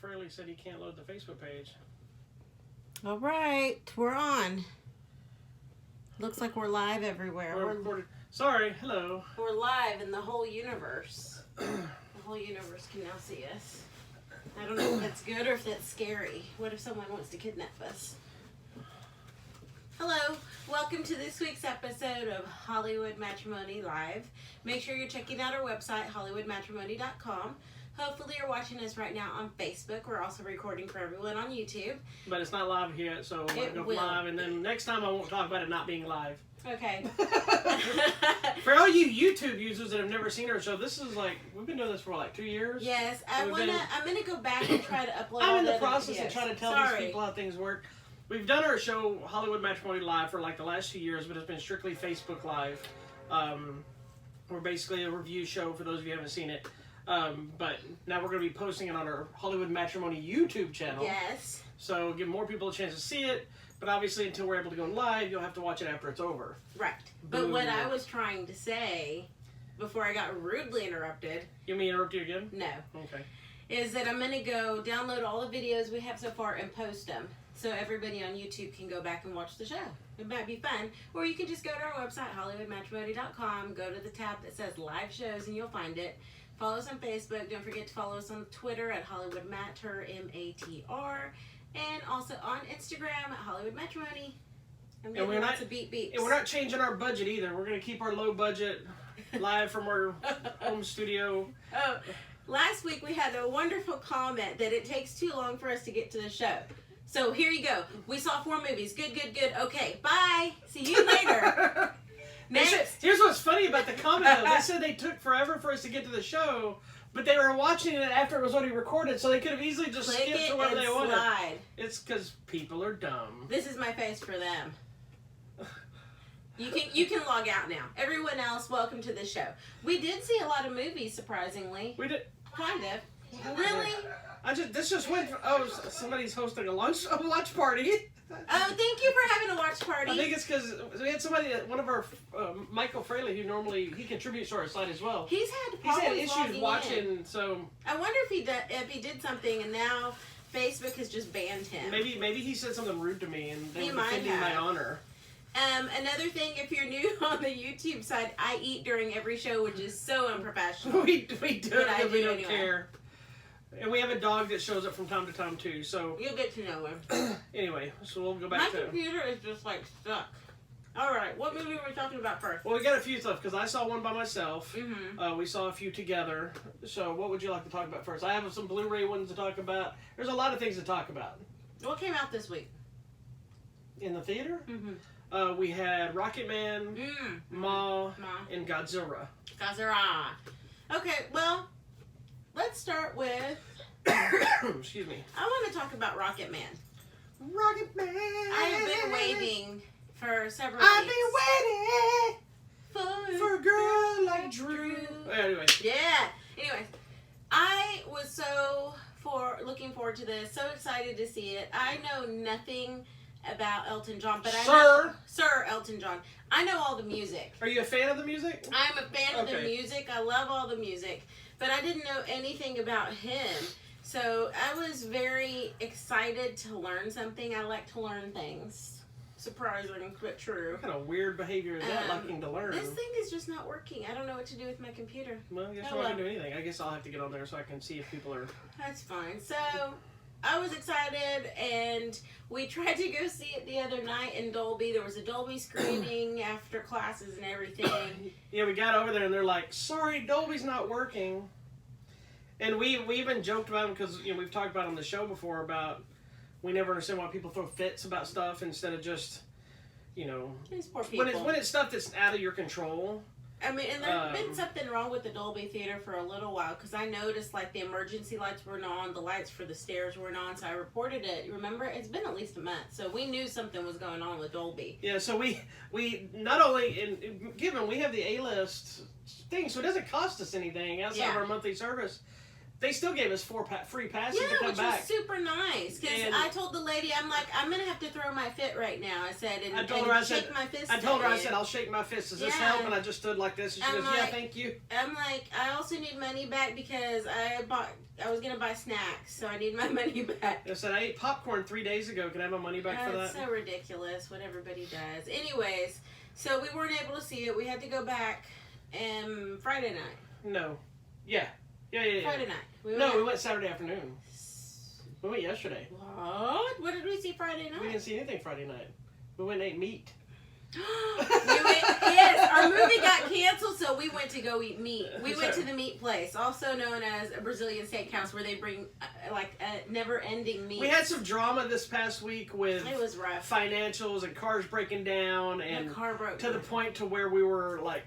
Fraley said he can't load the Facebook page. All right, we're on. Looks like we're live everywhere. We're recorded. Sorry, hello. We're live in the whole universe. The whole universe can now see us. I don't know if that's good or if that's scary. What if someone wants to kidnap us? Hello, welcome to this week's episode of Hollywood Matrimony Live. Make sure you're checking out our website, hollywoodmatrimony.com. Hopefully you're watching us right now on Facebook. We're also recording for everyone on YouTube. But it's not live yet, so we'll go live, and then next time I won't talk about it not being live. Okay. For all you YouTube users that have never seen our show, this is like, we've been doing this for like 2 years. Yes, I'm gonna go back and try to upload. I'm in the process of trying to tell these people how things work. We've done our show Hollywood Matrimony Live for like the last few years, but it's been strictly Facebook Live. We're basically a review show for those of you who haven't seen it. But now we're going to be posting it on our Hollywood Matrimony YouTube channel. Yes. So give more people a chance to see it. But obviously, until we're able to go live, you'll have to watch it after it's over. Right. But what I was trying to say, before I got rudely interrupted... You mean interrupt you again? No. Okay. Is that I'm going to go download all the videos we have so far and post them. So everybody on YouTube can go back and watch the show. It might be fun. Or you can just go to our website, hollywoodmatrimony.com, go to the tab that says live shows, and you'll find it. Follow us on Facebook. Don't forget to follow us on Twitter at HollywoodMatter, M-A-T-R. And also on Instagram at Hollywood Matrimony. I'm getting lots of beeps. And we're not changing our budget either. We're going to keep our low budget live from our home studio. Oh, last week we had a wonderful comment that it takes too long for us to get to the show. So here you go. We saw 4 movies. Good, good, good. Okay, bye. See you later. Here's what's funny about the comment, though. They said they took forever for us to get to the show, but they were watching it after it was already recorded, so they could have easily just skipped to wherever they wanted. It's because people are dumb. This is my face for them. You can log out now. Everyone else, welcome to the show. We did see a lot of movies, surprisingly. We did. Kind of. Really? This just went. Somebody's hosting a watch party. Oh, thank you for having a watch party. I think it's because we had somebody, one of our, Michael Fraley, who normally, he contributes to our site as well. He's had issues watching, so. I wonder if he did something and now Facebook has just banned him. Maybe he said something rude to me and they were might defending my honor. Another thing, if you're new on the YouTube side, I eat during every show, which is so unprofessional. we do it, we don't care. And we have a dog that shows up from time to time, too, so... You'll get to know him. Anyway, so we'll go back to... My computer is just, like, stuck. Alright, what movie are we talking about first? Well, we got a few stuff, because I saw one by myself. Mm-hmm. We saw a few together. So, what would you like to talk about first? I have some Blu-ray ones to talk about. There's a lot of things to talk about. What came out this week? In the theater? Mm-hmm. We had Rocketman, Ma, and Godzilla. Godzilla. Okay, well... Let's start with... Excuse me. I want to talk about Rocketman. Rocketman! I have been waiting for several weeks. I've been waiting for a girl like Drew. Anyway. Yeah. Anyway, I was so looking forward to this. So excited to see it. I know nothing about Elton John, but I know... Sir Elton John. I know all the music. Are you a fan of the music? I'm a fan of the music. I love all the music. But I didn't know anything about him. So I was very excited to learn something. I like to learn things. Surprising, but true. What kind of weird behavior is that, liking to learn? This thing is just not working. I don't know what to do with my computer. Well, I guess I'm not going to do anything. I guess I'll have to get on there so I can see if people are... That's fine. So... I was excited, and we tried to go see it the other night in Dolby. There was a Dolby screening after classes and everything. Yeah, we got over there, and they're like, sorry, Dolby's not working. And we even joked about them because, you know, we've talked about on the show before about we never understand why people throw fits about stuff instead of just, you know... These poor people. When it's stuff that's out of your control... I mean, and there's been something wrong with the Dolby Theater for a little while because I noticed, like, the emergency lights weren't on, the lights for the stairs weren't on, so I reported it. Remember? It's been at least a month, so we knew something was going on with Dolby. Yeah, so we not only, given we have the A-list thing, so it doesn't cost us anything outside of our monthly service. they still gave us 4 free passes to come which back. was super nice. Because I told the lady, I'm like, I'm going to have to throw my fit right now. I said, and, I told her, shake my fist. I told her, I said, I'll shake my fist. Does this help? And I just stood like this. And she goes, yeah, thank you. I'm like, I also need money back because I was going to buy snacks, so I need my money back. I said, I ate popcorn 3 days ago. Can I have my money back for that? It's so ridiculous what everybody does. Anyways, so we weren't able to see it. We had to go back Friday night. No. Yeah. Friday night. We went Saturday afternoon. We went yesterday. What? What did we see Friday night? We didn't see anything Friday night. We went and ate meat. Yes, our movie got canceled, so we went to go eat meat. We went to the meat place, also known as a Brazilian steakhouse, where they bring never-ending meat. We had some drama this past week with it was rough. Financials and cars breaking down, and the car broke to the point to where we were like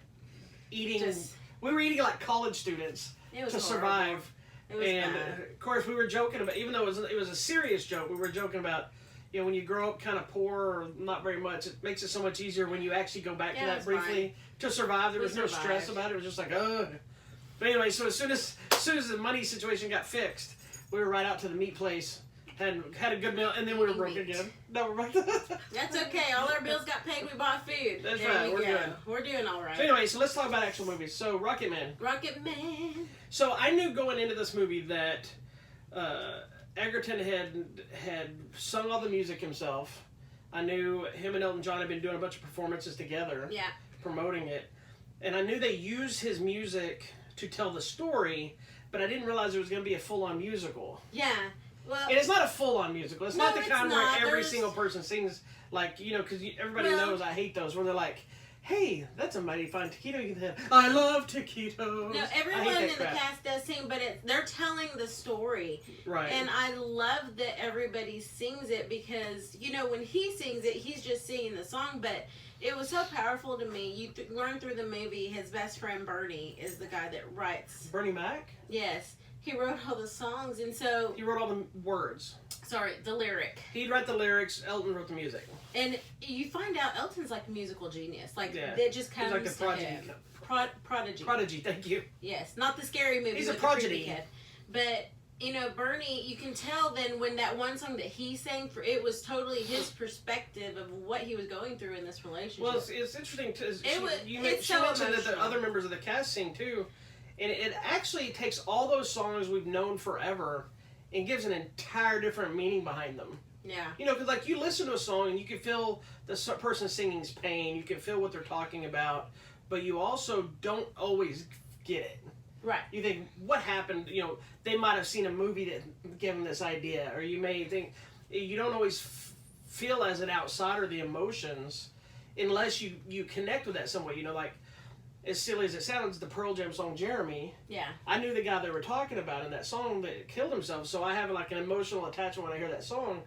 eating. We were eating like college students to survive. It was and bad. Of course, we were joking about, even though it was a serious joke, we were joking about, you know, when you grow up kind of poor or not very much, it makes it so much easier when you actually go back to that briefly to survive. There was no stress about it. It was just like, ugh. But anyway, so as soon as the money situation got fixed, we were right out to the meat place. And had a good meal, and then we were broke again. No, we're back. That's okay. All our bills got paid. We bought food. That's there right. We We're go. good. We're doing all right. So anyway, so let's talk about actual movies. So Rocketman. Rocketman. So I knew going into this movie that Egerton had sung all the music himself. I knew him and Elton John had been doing a bunch of performances together. Yeah. Promoting it, and I knew they used his music to tell the story, but I didn't realize it was going to be a full-on musical. Yeah. Well, and it's not a full-on musical. It's not the kind where every There's... single person sings, like, you know, because everybody knows I hate those, where they're like, hey, that's a mighty fine taquito you can have. I love taquitos. No, everyone in the cast does sing, but they're telling the story. Right. And I love that everybody sings it because, you know, when he sings it, he's just singing the song, but it was so powerful to me. You learn through the movie, his best friend Bernie is the guy that writes. Bernie Mac? Yes. He wrote all the songs, and so... He wrote all the words. Sorry, the lyric. He'd write the lyrics, Elton wrote the music. And you find out Elton's like a musical genius. Like, yeah. it just comes like a prodigy. to him. Prodigy. Prodigy, thank you. Yes, not the scary movie. He's a with prodigy. The kid. But, you know, Bernie, you can tell then when that one song that he sang, it was totally his perspective of what he was going through in this relationship. Well, it's interesting. You it's mentioned that the other members of the cast sing, too. And it actually takes all those songs we've known forever and gives an entire different meaning behind them. Yeah. You know, because like you listen to a song and you can feel the person singing's pain, you can feel what they're talking about, but you also don't always get it. Right. You think, what happened? You know, they might have seen a movie that gave them this idea, or you may think, you don't always feel as an outsider the emotions unless you connect with that some way. You know, like, as silly as it sounds, the Pearl Jam song Jeremy. Yeah. I knew the guy they were talking about in that song that killed himself, so I have like an emotional attachment when I hear that song.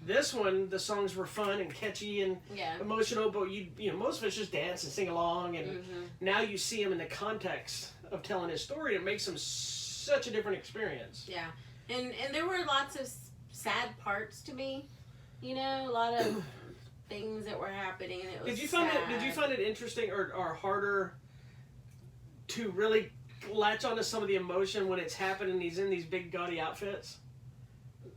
This one, the songs were fun and catchy and emotional, but you know most of it's just dance and sing along, and now you see him in the context of telling his story. It makes him such a different experience. Yeah, and there were lots of sad parts to me. You know, a lot of things that were happening, and it was. Did you find it interesting or harder to really latch onto some of the emotion when it's happening and he's in these big gaudy outfits?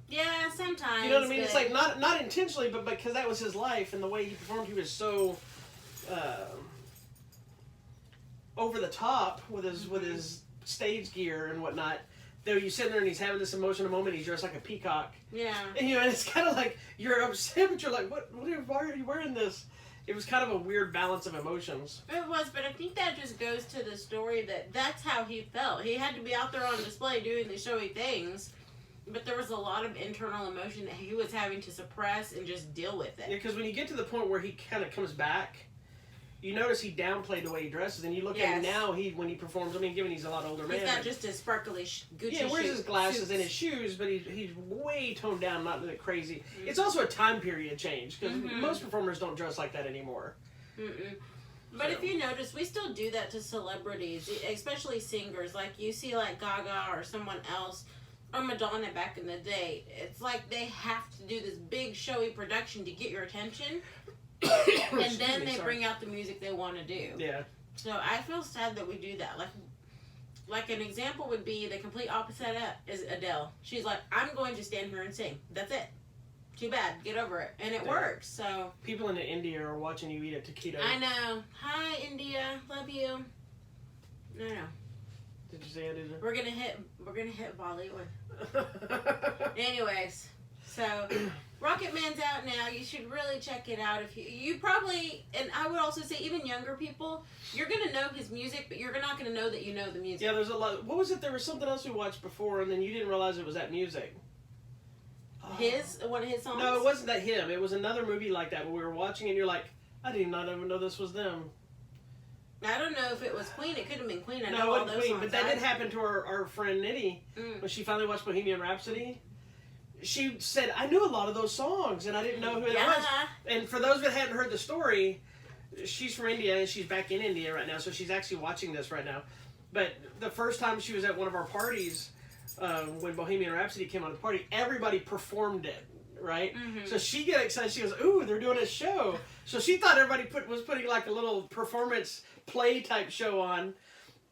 Yeah, sometimes. You know what I mean? It's like not intentionally, but because that was his life and the way he performed, he was so over the top with his stage gear and whatnot. Though you sit there and he's having this emotional moment, he's dressed like a peacock. Yeah. And you know, and it's kind of like you're upset, but you're like, why are you wearing this? It was kind of a weird balance of emotions. It was, but I think that just goes to the story that's how he felt. He had to be out there on display doing the showy things, but there was a lot of internal emotion that he was having to suppress and just deal with it. Yeah, because when you get to the point where he kind of comes back, you notice he downplayed the way he dresses, and you look at him now, when he performs, I mean, given he's a lot older man. He's got just a sparkly Gucci he wears his glasses and his shoes, but he's way toned down, not that crazy. Mm-hmm. It's also a time period change, because most performers don't dress like that anymore. Mm-mm. But if you notice, we still do that to celebrities, especially singers. Like, you see, like, Gaga or someone else, or Madonna back in the day. It's like they have to do this big, showy production to get your attention. And then they bring out the music they want to do. Yeah. So I feel sad that we do that. Like, like an example would be the complete opposite is Adele. She's like, I'm going to stand here and sing. That's it. Too bad. Get over it. And it works. So people in India are watching you eat a taquito. I know. Hi, India. Love you. No. Did you say I did? We're gonna hit Bollywood. Anyways, so Rocketman's out now. You should really check it out. If you probably, and I would also say even younger people, you're gonna know his music, but you're not gonna know that you know the music. Yeah, there's a lot. What was it? There was something else we watched before, and then you didn't realize it was that music. One of his songs? No, it wasn't that him. It was another movie like that where we were watching, and you're like, I did not even know this was them. I don't know if it was Queen. It could have been Queen. I no, know it all wasn't those Queen, songs. but that did happen to our friend Nitty when she finally watched Bohemian Rhapsody. She said, I knew a lot of those songs, and I didn't know who it was. And for those that hadn't heard the story, she's from India, and she's back in India right now, so she's actually watching this right now. But the first time she was at one of our parties, when Bohemian Rhapsody came on the party, everybody performed it, right? Mm-hmm. So she got excited. She goes, ooh, they're doing a show. So she thought everybody was putting like a little performance play type show on.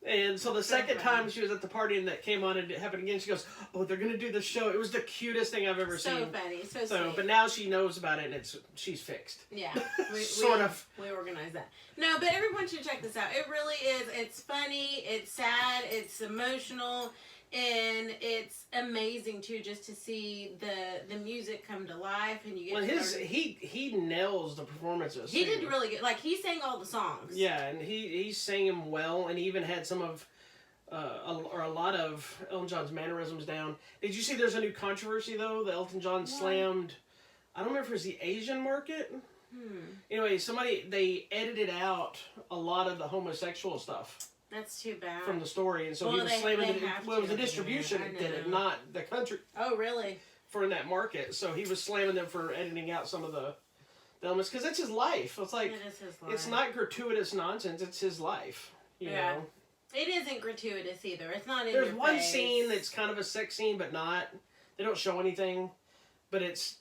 And so the second time she was at the party and that came on and it happened again, she goes, oh, they're going to do the show. It was the cutest thing I've ever seen. So funny. So sweet. But now she knows about it and she's fixed. Yeah. Sort of. We organize that. No, but everyone should check this out. It really is. It's funny. It's sad. It's emotional. And it's amazing too, just to see the music come to life, and you get. Well, he nails the performances. He did really good. Like he sang all the songs. Yeah, and he sang them well, and he even had some of, a lot of Elton John's mannerisms down. Did you see? There's a new controversy though. That Elton John slammed. I don't remember if it was the Asian market. Anyway, they edited out a lot of the homosexual stuff. That's too bad. From the story, and so he was slamming it. Well, it was the distribution that did it, not the country. Oh, really? For in that market, so he was slamming them for editing out some of the elements because it's his life. It's like it is his life. It's not gratuitous nonsense. It's his life. You know. It isn't gratuitous either. It's not in There's one scene that's kind of a sex scene, but not. They don't show anything, but it's.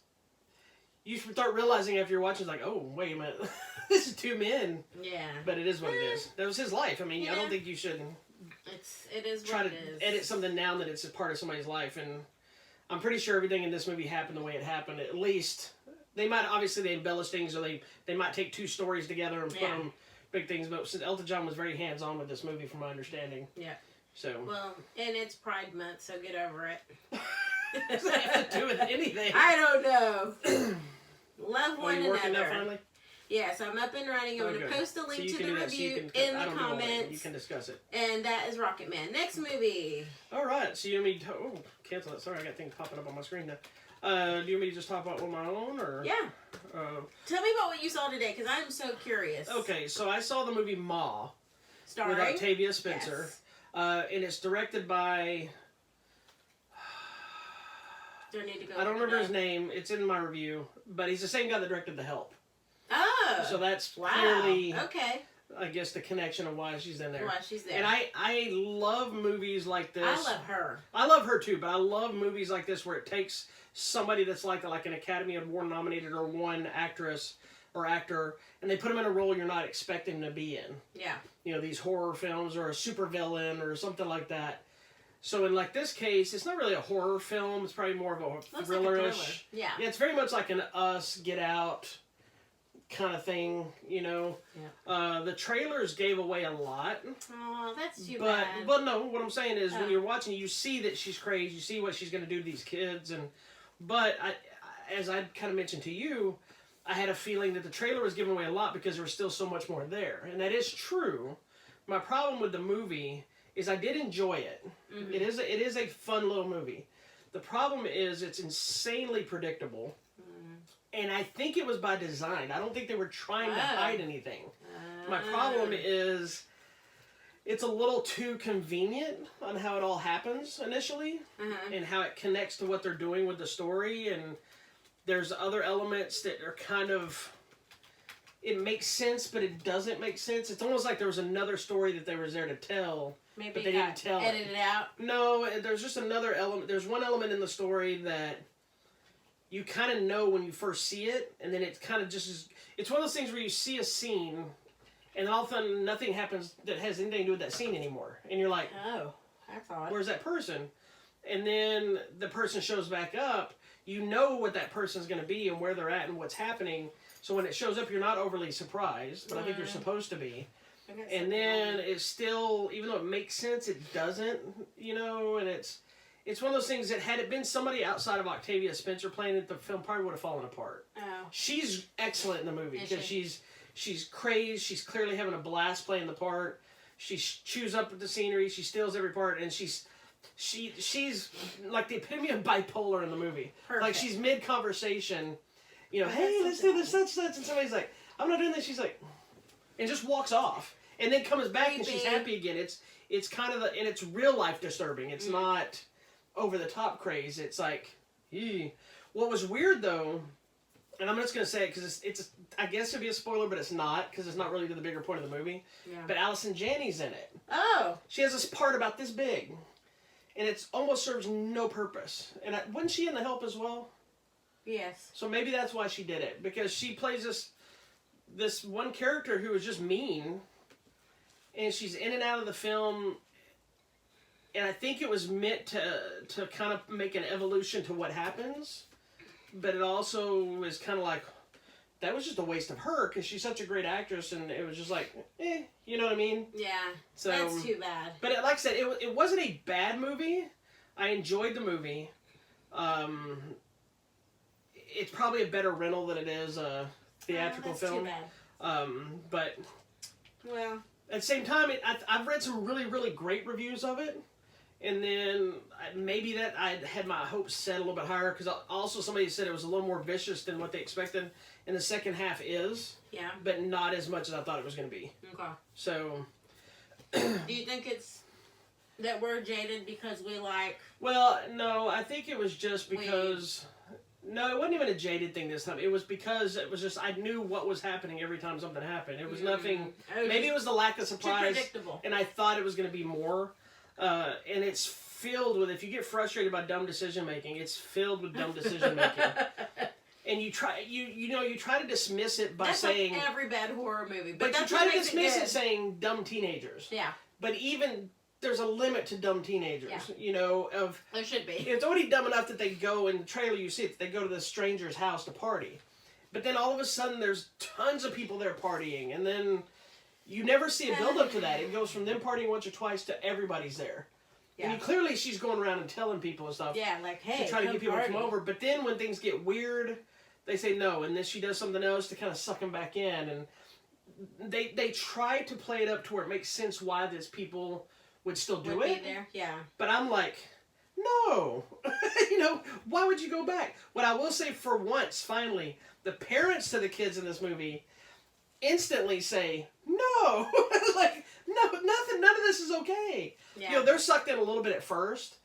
You start realizing after you're watching, it's like, oh, wait a minute. This is two men. Yeah. But it is what it is. That was his life. I mean, I don't think you should try to edit something down that it's a part of somebody's life. And I'm pretty sure everything in this movie happened the way it happened. At least, they embellish things, or they might take two stories together and put them big things. But since Elton John was very hands-on with this movie, from my understanding. Yeah. So. Well, and it's Pride Month, so get over it. Does that have to do with anything? I don't know. Love one another. Working now finally? Yeah, so I'm up and running. I'm going to post a link to the review in the comments. You can discuss it. And that is Rocketman. Next movie. All right. So you want me to... Oh, cancel it. Sorry, I got things popping up on my screen now. Do you want me to just talk about on my own? Or? Yeah. Tell me about what you saw today, because I'm so curious. Okay, so I saw the movie Ma. Starring? With Octavia Spencer. Yes. And it's directed by... I don't remember his name. It's in my review. But he's the same guy that directed The Help. Oh. So that's clearly, I guess, the connection of why she's in there. Why she's there. And I love movies like this. I love her. I love her too, but I love movies like this where it takes somebody that's like an Academy Award nominated or won actress or actor, and they put them in a role you're not expecting them to be in. Yeah. You know, these horror films or a supervillain or something like that. So in like this case, it's not really a horror film. It's probably more of a thriller-ish. Like a thriller. Yeah. Yeah, it's very much like an Us, Get Out kind of thing, you know. Yeah. The trailers gave away a lot. Oh, that's too bad. But no, what I'm saying is when you're watching, you see that she's crazy. You see what she's going to do to these kids. But as I kind of mentioned to you, I had a feeling that the trailer was giving away a lot because there was still so much more there. And that is true. My problem with the movie is I did enjoy it. Mm-hmm. It is a fun little movie. The problem is it's insanely predictable. And I think it was by design. I don't think they were trying to hide anything. My problem is it's a little too convenient on how it all happens initially and how it connects to what they're doing with the story. And there's other elements that are kind of... It makes sense, but it doesn't make sense. It's almost like there was another story that they were there to tell, but they didn't tell it. Edited out? No, there's just another element. There's one element in the story that... You kind of know when you first see it, and then it kind of just is... It's one of those things where you see a scene, and all of a sudden nothing happens that has anything to do with that scene anymore. And you're like, That's odd. Where's that person? And then the person shows back up. You know what that person's going to be and where they're at and what's happening. So when it shows up, you're not overly surprised, but I think you're supposed to be. And then it's still, even though it makes sense, it doesn't, you know, and it's one of those things that had it been somebody outside of Octavia Spencer playing it, the film probably would have fallen apart. Oh. She's excellent in the movie because she's crazed. She's clearly having a blast playing the part. She chews up the scenery. She steals every part, and she's like the epitome of bipolar in the movie. Perfect. Like she's mid conversation, you know, hey, let's do this, such, and somebody's like, I'm not doing this. She's like, and just walks off, and then comes back and she's happy again. It's kind of and it's real life disturbing. It's not over the top craze. It's like, eee. What was weird though, and I'm just gonna say it because it's I guess it'd be a spoiler, but it's not because it's not really to the bigger point of the movie. Yeah. But Allison Janney's in it. Oh. She has this part about this big, and it almost serves no purpose. And wasn't she in The Help as well? Yes. So maybe that's why she did it, because she plays this one character who is just mean, and she's in and out of the film. And I think it was meant to kind of make an evolution to what happens, but it also was kind of like, that was just a waste of her because she's such a great actress, and it was just like, you know what I mean? Yeah. So that's too bad. But like I said, it wasn't a bad movie. I enjoyed the movie. It's probably a better rental than it is a theatrical film. Too bad. But well, at the same time, I've read some really, really great reviews of it. And then maybe that I had my hopes set a little bit higher because also somebody said it was a little more vicious than what they expected. And the second half is. Yeah. But not as much as I thought it was going to be. Okay. So. Do you think it's that we're jaded because we like... Well, no, I think it was just because... No, it wasn't even a jaded thing this time. It was because it was just, I knew what was happening every time something happened. It was nothing... Maybe it was the lack of surprise. Too predictable. And I thought it was going to be more. And it's filled with, if you get frustrated by dumb decision making, it's filled with dumb decision making. And you try to dismiss it by saying... Like every bad horror movie. But you try to dismiss it saying dumb teenagers. Yeah. But even... There's a limit to dumb teenagers, you know, there should be. It's already dumb enough that they go, in the trailer you see it, they go to the stranger's house to party. But then all of a sudden there's tons of people there partying, and then you never see a build up to that. It goes from them partying once or twice to everybody's there. Yeah. And clearly she's going around and telling people and stuff. Yeah, like, hey, to try to get people to come over. But then when things get weird, they say no, and then she does something else to kind of suck them back in. And they try to play it up to where it makes sense why these people... would still do it. Be there. Yeah. But I'm like, no. You know, why would you go back? What I will say, for once, finally, the parents to the kids in this movie instantly say, no. Like, no, nothing, none of this is okay. Yeah. You know, they're sucked in a little bit at first,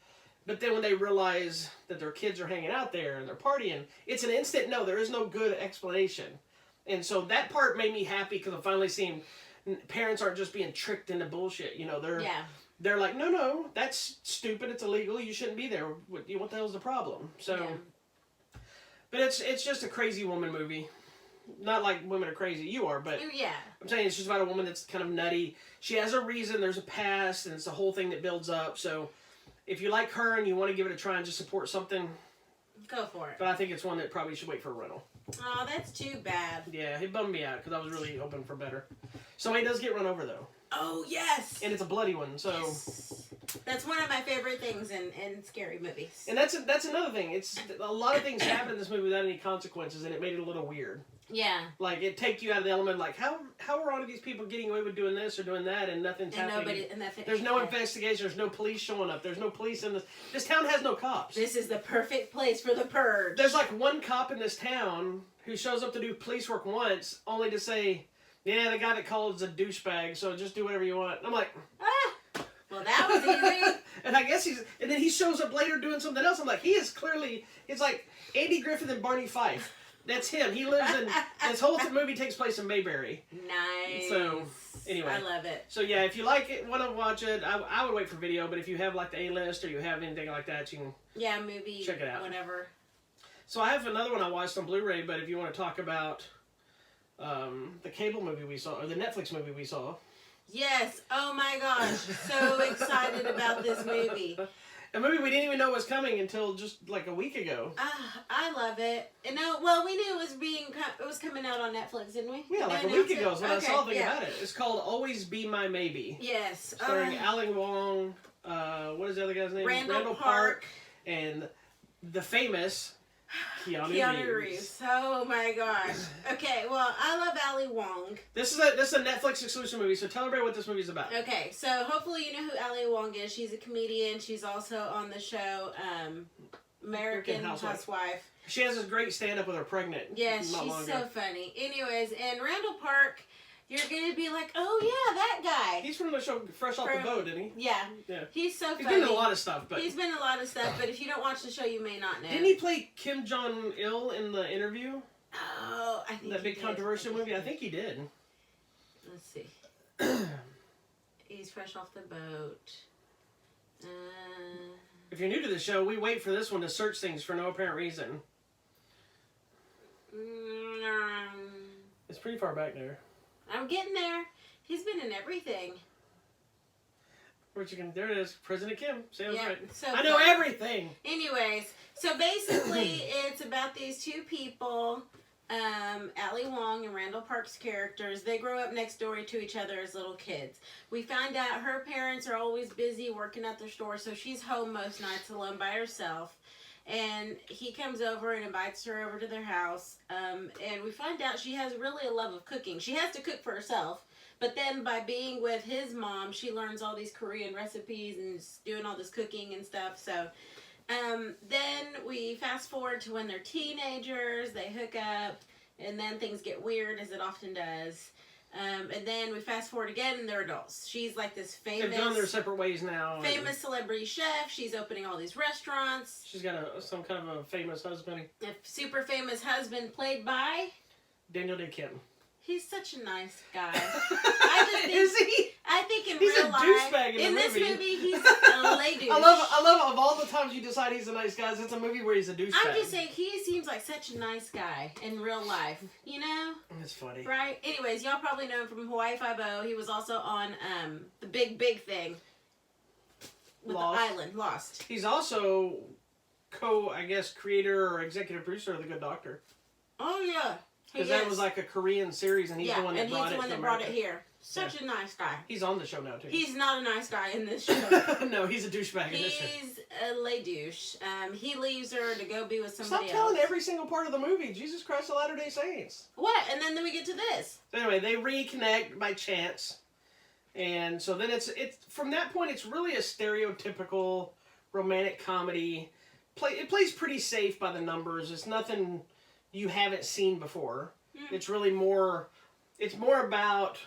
but then when they realize that their kids are hanging out there and they're partying, it's an instant no. There is no good explanation. And so that part made me happy because I'm finally seeing parents aren't just being tricked into bullshit. You know, they're like, no, that's stupid. It's illegal. You shouldn't be there. What the hell's the problem? So, but it's just a crazy woman movie. Not like women are crazy. You are, but I'm saying it's just about a woman that's kind of nutty. She has a reason. There's a past, and it's the whole thing that builds up. So, if you like her and you want to give it a try and just support something, go for it. But I think it's one that probably should wait for a rental. Oh, that's too bad. Yeah, it bummed me out because I was really hoping for better. Somebody does get run over though. Oh, yes! And it's a bloody one, so... Yes. That's one of my favorite things in scary movies. And that's another thing. It's a lot of things happen in this movie without any consequences, and it made it a little weird. Yeah. Like, it take you out of the element, like, how are all of these people getting away with doing this or doing that, and nothing's happening? There's no investigation, there's no police showing up, there's no police in this... This town has no cops. This is the perfect place for the purge. There's like one cop in this town who shows up to do police work once, only to say... Yeah, the guy that called is a douchebag, so just do whatever you want. I'm like... Well, that was easy. And I guess and then he shows up later doing something else. I'm like, he is clearly... It's like Andy Griffith and Barney Fife. That's him. He lives in... This whole movie takes place in Mayberry. Nice. So, anyway. I love it. So, yeah, if you like it, want to watch it, I would wait for video, but if you have, like, the A-list or you have anything like that, you can... Yeah, movie. Check it out. Whatever. So, I have another one I watched on Blu-ray, but if you want to talk about... the cable movie we saw, or the Netflix movie we saw. Yes. Oh my gosh. So excited about this movie. A movie we didn't even know was coming until just like a week ago. I love it. No, well, we knew it was coming out on Netflix, didn't we? Yeah, like a week ago is when I saw the thing about it. It's called Always Be My Maybe. Yes. Starring Ali Wong, what is the other guy's name? Randall Park. And the famous Keanu Reeves. Oh my gosh. Okay, well, I love Ali Wong. This is a Netflix exclusive movie, so tell everybody what this movie's about. Okay, so hopefully you know who Ali Wong is. She's a comedian. She's also on the show American Housewife. She has this great stand-up with her pregnant. Yes, she's so funny. Anyways, and Randall Park, you're going to be like, oh yeah, that guy. He's from the show Fresh Off the Boat, isn't he? Yeah. He's so funny. He's been in a lot of stuff. But he's been in a lot of stuff, but if you don't watch the show, you may not know. Didn't he play Kim Jong-il in The Interview? Oh, I think that big controversial movie? I think he did. Let's see. He's Fresh Off the Boat. If you're new to the show, we wait for this one to search things for no apparent reason. It's pretty far back there. I'm getting there. He's been in everything. There it is. President Kim. Sounds right. So I know everything. Anyways, so basically it's about these two people, Ali Wong and Randall Park's characters. They grow up next door to each other as little kids. We find out her parents are always busy working at their store, so she's home most nights alone by herself. And he comes over and invites her over to their house. And we find out she has really a love of cooking. She has to cook for herself. But then by being with his mom, she learns all these Korean recipes and is doing all this cooking and stuff. So then we fast forward to when they're teenagers. They hook up. And then things get weird, as it often does. And then we fast forward again, and they're adults. She's like this famous... They've gone their separate ways now. Famous celebrity chef. She's opening all these restaurants. She's got some kind of a famous husband. A super famous husband played by... Daniel Day Kim. He's such a nice guy. Is he? I think he's real life... He's a douchebag in the movie. In this movie, he's a lady douche. I love of all the times you decide he's a nice guy, it's a movie where he's a douchebag. I'm just saying, he seems like such a nice guy in real life. You know? It's funny. Right? Anyways, y'all probably know him from Hawaii Five-0. He was also on The Big Thing. With Lost. The Island. Lost. He's also creator or executive producer of The Good Doctor. Oh, yeah. Because that was like a Korean series, and he's the one that brought it here. Such a nice guy. He's on the show now, too. He's not a nice guy in this show. No, he's a douchebag in this show. He's a lay douche. He leaves her to go be with somebody else. Stop telling every single part of the movie. Jesus Christ of Latter-day Saints. What? And then we get to this. So anyway, they reconnect by chance. And so then it's from that point, it's really a stereotypical romantic comedy. It plays pretty safe by the numbers. It's nothing you haven't seen before. It's really more about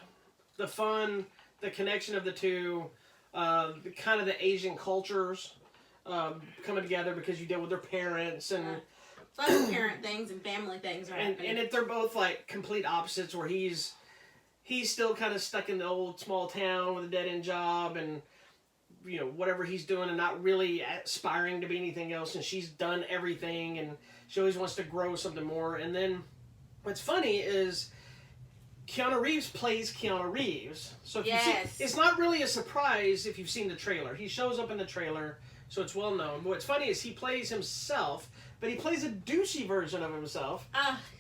the fun, the connection of the two, kind of the Asian cultures coming together because you deal with their parents and lots of parent things and family things are happening. And they're both like complete opposites, where he's still kind of stuck in the old small town with a dead end job and whatever he's doing and not really aspiring to be anything else, and she's done everything and she always wants to grow something more. And then what's funny is Keanu Reeves plays Keanu Reeves. So if you see, it's not really a surprise if you've seen the trailer. He shows up in the trailer, so it's well known. But what's funny is he plays himself, but he plays a douchey version of himself.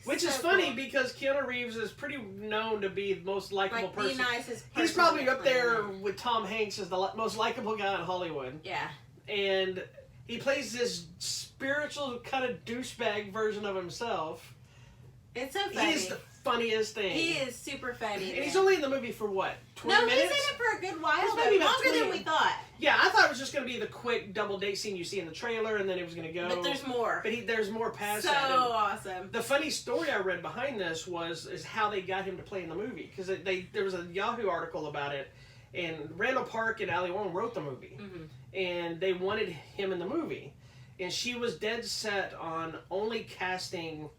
Which is funny because Keanu Reeves is pretty known to be the most likable person. The nicest person. He's probably up there with Tom Hanks as the most likable guy in Hollywood. Yeah. And he plays this spiritual kind of douchebag version of himself. It's so funny. He's the funniest thing. He is super funny. And he's only in the movie for what? 20 minutes? No, he's in it for a good while. It's maybe about longer than we thought. Yeah, I thought it was just going to be the quick double date scene you see in the trailer, and then it was going to go. But there's more. But there's more past that. So awesome. The funny story I read behind this is how they got him to play in the movie, because there was a Yahoo article about it, and Randall Park and Ali Wong wrote the movie, and they wanted him in the movie, and she was dead set on only casting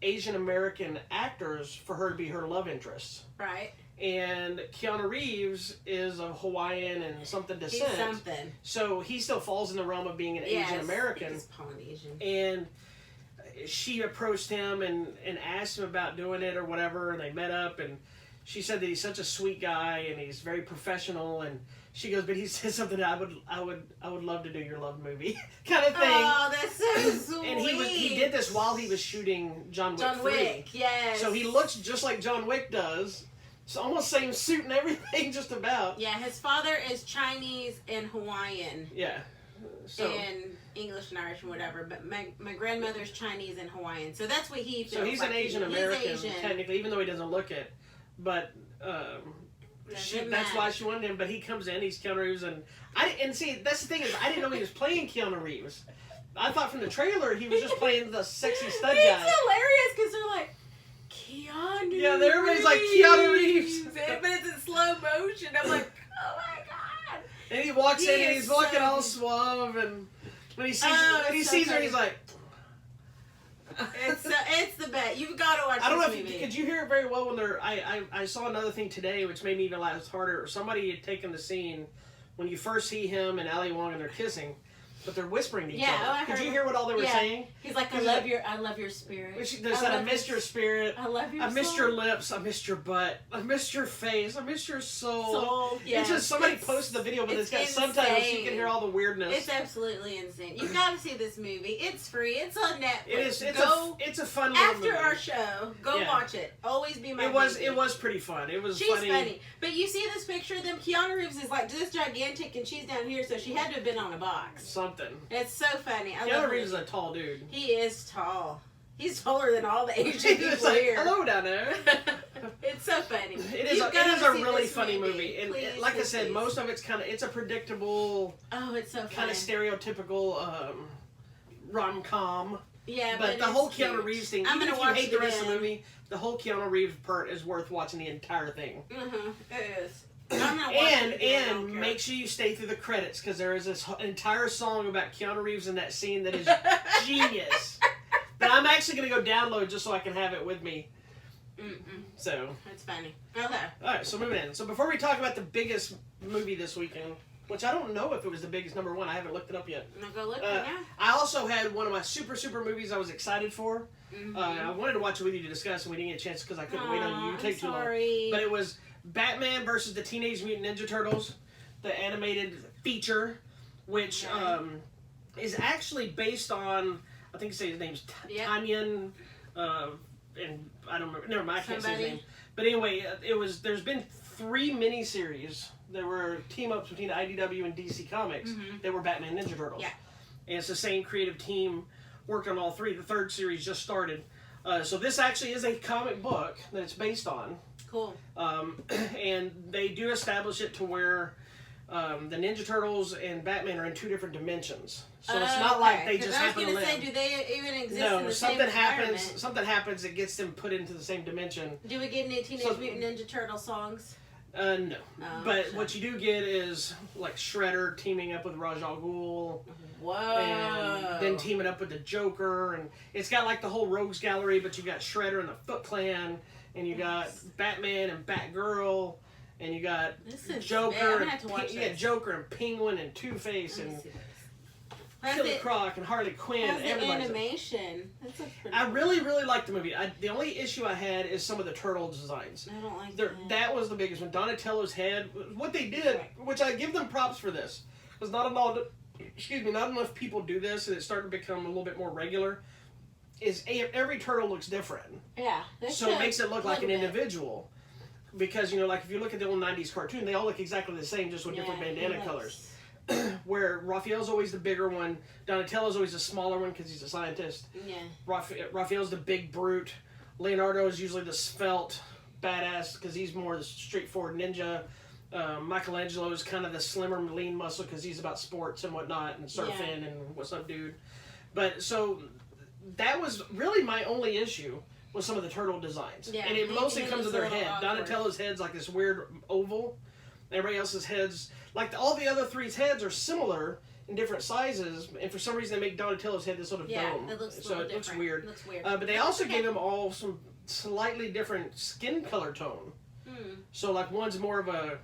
Asian American actors for her to be her love interest. Right. And Keanu Reeves is of Hawaiian and something descent. He's something. So he still falls in the realm of being an Asian American. He's Polynesian. And she approached him and asked him about doing it or whatever, and they met up, and she said that he's such a sweet guy and he's very professional, and she goes, but he says something that I would love to do your love movie kind of thing. Oh, that's so sweet. And he did this while he was shooting John Wick 3. Yes. So he looks just like John Wick does. It's almost same suit and everything, just about. Yeah, his father is Chinese and Hawaiian. Yeah. So, and English and Irish and whatever, but my grandmother's Chinese and Hawaiian, so that's what he feels. So he's like. an Asian American, Asian. technically, even though he doesn't look it. But that's why she wanted him. But he comes in, he's Keanu Reeves, and see, that's the thing is, I didn't know he was playing Keanu Reeves. I thought from the trailer he was just playing the sexy stud guy. It's hilarious because they're like, Keanu. Yeah, everybody's like Keanu Reeves, but it's in slow motion. I'm like, oh my god. And he walks in and he's walking all suave, and when he sees her, he's like. It's the best. You've got to watch this movie. I don't know could you hear it very well when they're. I saw another thing today which made me even laugh harder. Somebody had taken the scene when you first see him and Ali Wong and they're kissing, but they're whispering to each other. Could you hear what all they were saying? He's like, I love your spirit. There's that I missed your spirit. I love your I missed your lips. I missed your butt. I missed your face. I missed your soul. Yeah. It's just somebody posted the video, but it's got subtitles so you can hear all the weirdness. It's absolutely insane. You've got to see this movie. It's free. It's on Netflix. It is. It's a fun little movie. After our show, go watch it. Always be my baby. It was pretty fun. It was She's funny. But you see this picture of them? Keanu Reeves is like this gigantic and she's down here, so she had to have been on a box. Something. It's so funny. Keanu Reeves is a tall dude. He is tall. He's taller than all the Asian people like, here. Hello down there. It's so funny. It is a really funny movie. And like I said, most of it's a predictable. Oh, it's so funny. Kind of stereotypical rom-com. Yeah, but the whole Keanu Reeves thing. Even if you hate the rest of the movie, the whole Keanu Reeves part is worth watching the entire thing. It is. And make sure you stay through the credits because there is this entire song about Keanu Reeves in that scene that is genius. That I'm actually going to go download just so I can have it with me. So it's funny. Okay. All right, so moving in. So before we talk about the biggest movie this weekend, which I don't know if it was the biggest number one. I haven't looked it up yet. I'll go look right now. I also had one of my super movies I was excited for. I wanted to watch it with you to discuss, and we didn't get a chance because I couldn't wait on you. Take too long. But it was Batman versus the Teenage Mutant Ninja Turtles, the animated feature, which is actually based on, I think his name's Tanyan, and I don't remember. Never mind, I can't say his name. But anyway, there's been 3 miniseries. There were team-ups between IDW and DC Comics that were Batman Ninja Turtles. Yeah. And it's the same creative team worked on all 3. The 3rd series just started. So this actually is a comic book that it's based on. Cool. And they do establish it to where the Ninja Turtles and Batman are in 2 different dimensions. So it's not like they just happen to live. I was going to say, do they even exist in the same environment? Something happens that gets them put into the same dimension. Do we get any Teenage Mutant Ninja Turtle songs? No. But what you do get is like Shredder teaming up with Ra's al Ghul. Whoa. And then teaming up with the Joker. And it's got like the whole Rogues Gallery, but you got Shredder and the Foot Clan. And you got Batman and Batgirl. And you got Joker. Joker and Penguin and Two-Face and Killer Croc and Harley Quinn. How's the animation? I really like the movie. The only issue I had is some of the turtle designs. I don't like that was the biggest one. Donatello's head. What they did, which I give them props for this, because not enough people do this, and it's starting to become a little bit more regular. Is every turtle looks different. Yeah. So it makes it look like an individual. Because, like if you look at the old 90s cartoon, they all look exactly the same, just with different bandana colors. Where Raphael's always the bigger one, Donatello's always the smaller one because he's a scientist. Yeah. Raphael's the big brute. Leonardo is usually the svelte badass because he's more the straightforward ninja. Michelangelo is kind of the slimmer, lean muscle because he's about sports and whatnot and surfing and what's up, dude. But so that was really my only issue with some of the turtle designs. Yeah, and it mostly comes to their head. Donatello's head's like this weird oval. Everybody else's heads, like all the other 3's heads are similar in different sizes, and for some reason they make Donatello's head this sort of dome. It looks so it looks weird. It looks weird. But they also gave him all some slightly different skin color tone. So like one's more of a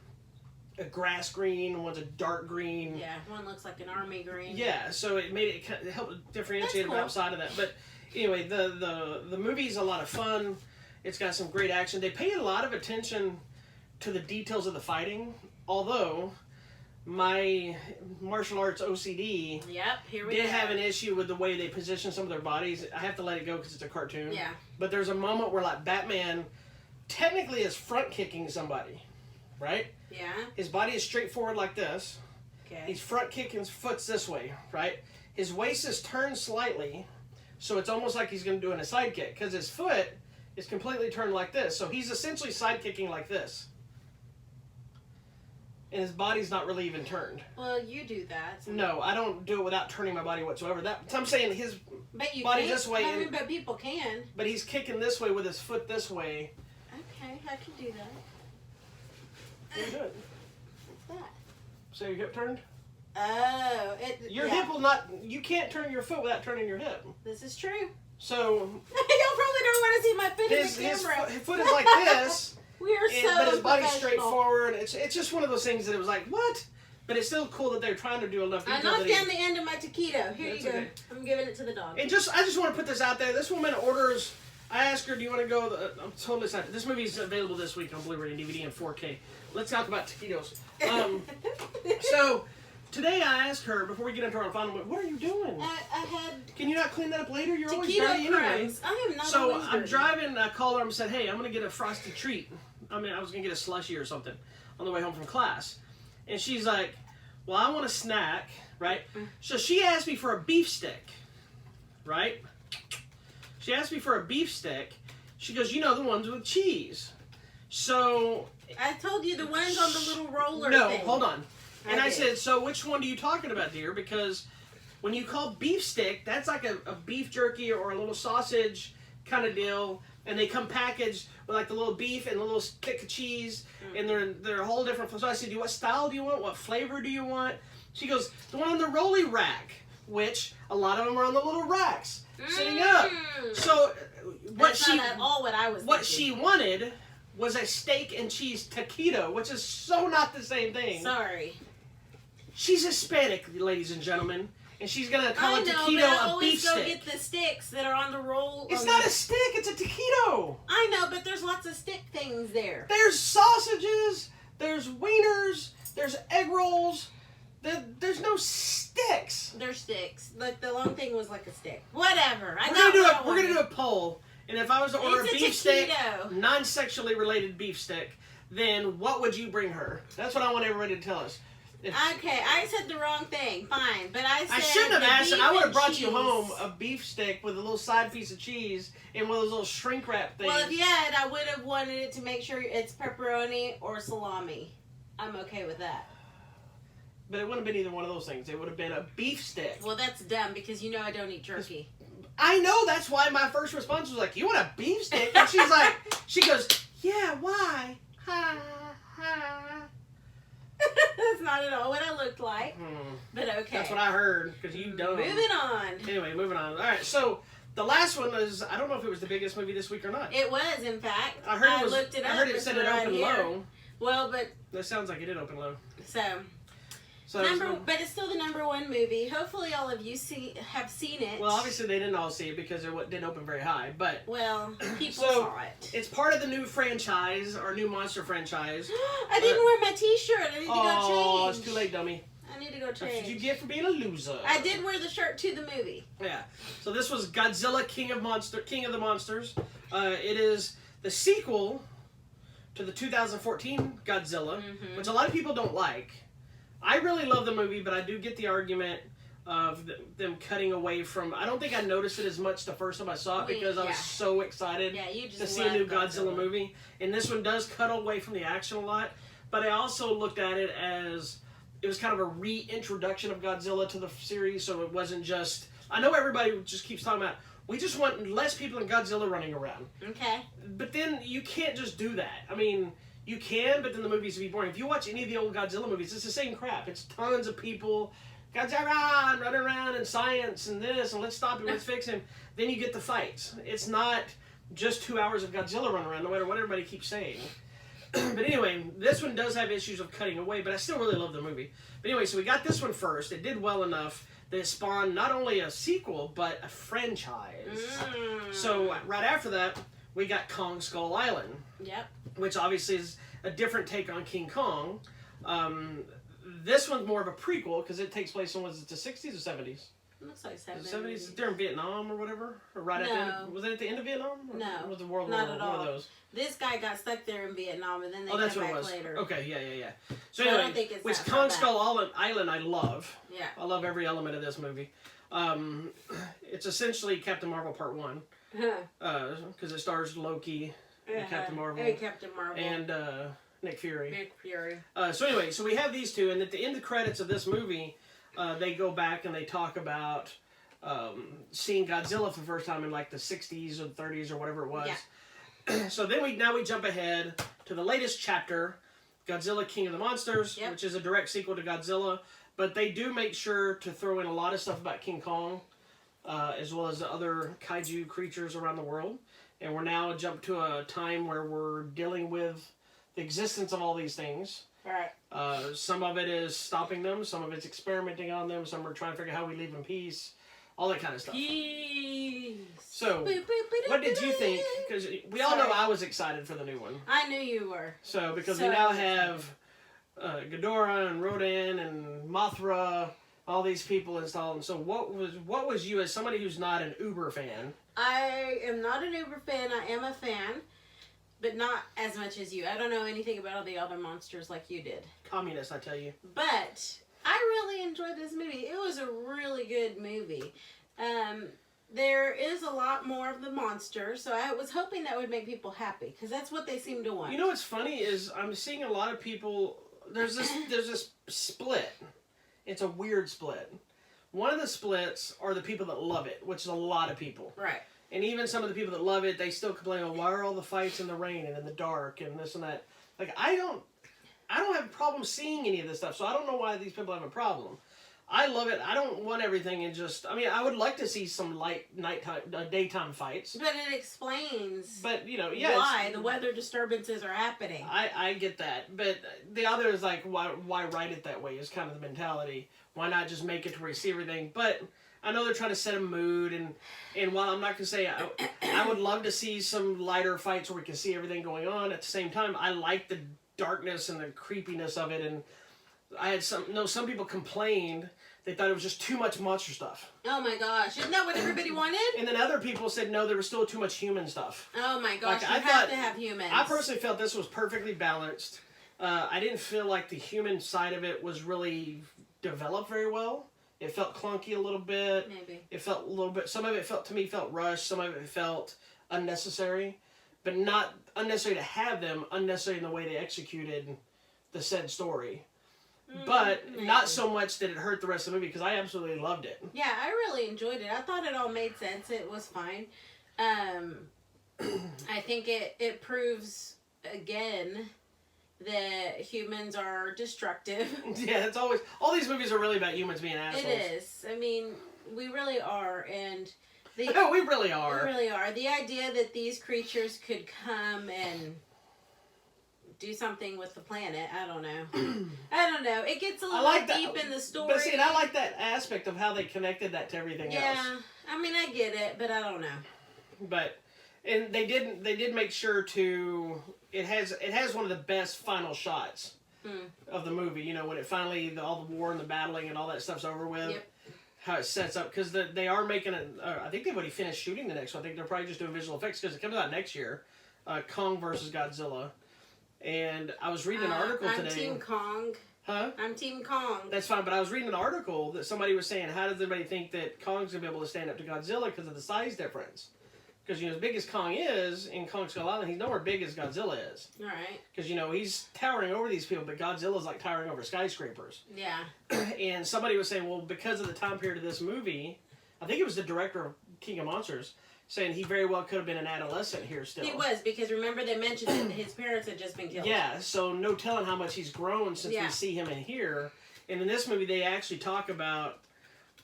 grass green, one's a dark green. Yeah, one looks like an army green. Yeah, so it made it helped differentiate them outside of that. But anyway, the movie's a lot of fun. It's got some great action. They pay a lot of attention to the details of the fighting, although my martial arts OCD did have an issue with the way they position some of their bodies. I have to let it go because it's a cartoon. Yeah. But there's a moment where like Batman technically is front kicking somebody, right? Yeah. His body is straight forward like this. Okay. He's front kicking his foot's this way, right? His waist is turned slightly, so it's almost like he's going to do a side kick because his foot is completely turned like this. So he's essentially side kicking like this. And his body's not really even turned. Well, you do that. So. No, I don't do it without turning my body whatsoever. I'm saying his body this way. I mean, but people can. But he's kicking this way with his foot this way. Okay, I can do that. What are you doing? What's that? So your hip turned? Oh. Your hip will not... You can't turn your foot without turning your hip. This is true. So... Y'all probably don't want to see my foot in the camera. His foot is like this. We are so but his body's straight forward. It's just one of those things that it was like, what? But it's still cool that they're trying to do enough detail. I knocked down the end of my taquito. Here you go. Okay. I'm giving it to the dog. And I just want to put this out there. This woman orders... I asked her, do you want to go... I'm totally excited. This movie is available this week on Blu-ray and DVD and 4K. Let's talk about taquitos. So... Today I asked her, before we get into our final, what are you doing? I had... Can you not clean that up later? You're always dirty anyway. I am not So always I'm dirty. driving, I called her and said, hey, I'm going to get a frosty treat. I was going to get a slushie or something on the way home from class. And she's like, well, I want a snack, right? So she asked me for a beef stick, right? She asked me for a beef stick. She goes, the ones with cheese. So... I told you the ones on the little roller thing. No, hold on. And I said, so which one are you talking about, dear? Because when you call beef stick, that's like a beef jerky or a little sausage kind of deal. And they come packaged with like the little beef and the little stick of cheese. And they're a whole different... So I said, what style do you want? What flavor do you want? She goes, the one on the rolly rack. Which, a lot of them are on the little racks. Sitting up. So that's not at all what I was What thinking. she wanted was a steak and cheese taquito. Which is so not the same thing. Sorry. She's Hispanic, ladies and gentlemen, and she's gonna call a taquito a beef stick. I always go get the sticks that are on the roll. It's not a stick; it's a taquito. I know, but there's lots of stick things there. There's sausages. There's wieners. There's egg rolls. There's no sticks. There's sticks. Like the long thing was like a stick. Whatever. We're gonna do a poll, and if I was to order a beef stick, non-sexually related beef stick, then what would you bring her? That's what I want everybody to tell us. Okay, I said the wrong thing. Fine, but I shouldn't have asked, and I would have brought you home a beef stick with a little side piece of cheese and one of those little shrink wrap things. Well, if you had, I would have wanted it to make sure it's pepperoni or salami. I'm okay with that. But it wouldn't have been either one of those things. It would have been a beef stick. Well, that's dumb because I don't eat jerky. I know, that's why my first response was like, you want a beef stick? And she's like, she goes, yeah, why? Ha, ha. That's not at all what I looked like. But okay. That's what I heard, because you don't. Moving on. Anyway, moving on. All right, so the last one is, I don't know if it was the biggest movie this week or not. It was, in fact. I heard looked it up. I heard it said it opened low. Well, but... That sounds like it did open low. But it's still the #1 movie. Hopefully all of you have seen it. Well, obviously they didn't all see it because it didn't open very high, but... Well, people saw it. It's part of the new franchise, our new monster franchise. I didn't wear my t-shirt. I need to go change. Oh, it's too late, dummy. I need to go change. That's what you get for being a loser. I did wear the shirt to the movie. Yeah. So this was Godzilla, King of the Monsters. It is the sequel to the 2014 Godzilla, which a lot of people don't like. I really love the movie, but I do get the argument of them cutting away from... I don't think I noticed it as much the first time I saw it because I was so excited to see a new Godzilla movie. And this one does cut away from the action a lot, but I also looked at it as... It was kind of a reintroduction of Godzilla to the series, so it wasn't just... I know everybody just keeps talking about, we just want less people in Godzilla running around. Okay. But then you can't just do that. I mean... You can, but then the movies would be boring. If you watch any of the old Godzilla movies, it's the same crap. It's tons of people, Godzilla, running around and science and this, and let's stop him, let's fix him. Then you get the fights. It's not just 2 hours of Godzilla running around, no matter what everybody keeps saying. But anyway, this one does have issues of cutting away, but I still really love the movie. But anyway, so we got this one first. It did well enough that it spawned not only a sequel, but a franchise. So right after that, we got Kong Skull Island. Yep. Which obviously is a different take on King Kong. This one's more of a prequel because it takes place in, was it the 60s or 70s? It looks like 70s. 70s? They're in Vietnam or whatever? Or right at the end? Was it at the end of Vietnam? Or No. Was it World Not War at one all. of those? This guy got stuck there in Vietnam and then they that's came what back it was. later. Okay, yeah. So I anyway, don't think it's which that Kong bad. Skull Island I love. Yeah. I love every element of this movie. It's essentially Captain Marvel Part 1. Because it stars Loki, and Captain Marvel, Hey, Captain Marvel. and Nick Fury. Nick Fury. So anyway, so we have these two, and at the end of the credits of this movie, they go back and they talk about seeing Godzilla for the first time in like the 60s or the 30s or whatever it was. Yeah. So then we jump ahead to the latest chapter, Godzilla King of the Monsters, which is a direct sequel to Godzilla, but they do make sure to throw in a lot of stuff about King Kong, as well as other kaiju creatures around the world. And we're now jumped to a time where we're dealing with the existence of all these things. Right. Some of it is stopping them, some of it's experimenting on them, some are trying to figure out how we leave in peace, all that kind of stuff. Peace. So, what did you think? Because we all know I was excited for the new one. I knew you were. So, because we now have Ghidorah and Rodan and Mothra, all these people installed. And so, what was you, as somebody who's not an Uber fan? I am not an Uber fan. I am a fan, but not as much as you. I don't know anything about all the other monsters like you did. Communist, I tell you. But I really enjoyed this movie. It was a really good movie. There is a lot more of the monsters, so I was hoping that would make people happy, because that's what they seem to want. You know what's funny is I'm seeing a lot of people. There's this split. It's a weird split. One of the splits are the people that love it, which is a lot of people. Right. And even some of the people that love it, they still complain, well, why are all the fights in the rain and in the dark and this and that? Like, I don't have a problem seeing any of this stuff, so I don't know why these people have a problem. I love it. I don't want everything in just... I mean, I would like to see some light daytime fights. But it explains why the weather disturbances are happening. I get that. But the other is like, why write it that way is kind of the mentality. Why not just make it to where you see everything? But I know they're trying to set a mood, and while I'm not going to say... I would love to see some lighter fights where we can see everything going on. At the same time, I like the darkness and the creepiness of it, and I had some people complained. They thought it was just too much monster stuff. Oh my gosh. Isn't that what everybody wanted? And then other people said, no, there was still too much human stuff. Oh my gosh, I have to have humans. I personally felt this was perfectly balanced. I didn't feel like the human side of it was really developed very well. It felt clunky a little bit. Maybe. It felt a little bit, some of it felt rushed, some of it felt unnecessary. But not unnecessary to have them, unnecessary in the way they executed the said story. But not so much that it hurt the rest of the movie, because I absolutely loved it. Yeah, I really enjoyed it. I thought it all made sense. It was fine. I think it proves, again, that humans are destructive. Yeah, it's always... All these movies are really about humans being assholes. It is. I mean, we really are, and... We really are. We really are. The idea that these creatures could come and... do something with the planet. I don't know. It gets a little deep in the story. But see, and I like that aspect of how they connected that to everything else. Yeah, I mean, I get it, but I don't know. But, and they did make sure to, it has one of the best final shots of the movie. You know, when it finally, all the war and the battling and all that stuff's over with. Yep. How it sets up, because they are making it, I think they've already finished shooting the next one. I think they're probably just doing visual effects, because it comes out next year. Kong versus Godzilla. And I was reading an article today. I'm Team Kong. Huh? I'm Team Kong. That's fine, but I was reading an article that somebody was saying, how does everybody think that Kong's going to be able to stand up to Godzilla because of the size difference? Because, as big as Kong is, in Kong Skull Island, he's nowhere big as Godzilla is. All right. Because, he's towering over these people, but Godzilla's like towering over skyscrapers. Yeah. And somebody was saying, well, because of the time period of this movie, I think it was the director of King of Monsters, saying he very well could have been an adolescent here still. He was, because remember they mentioned that his parents had just been killed. Yeah, so no telling how much he's grown since we see him in here. And in this movie, they actually talk about...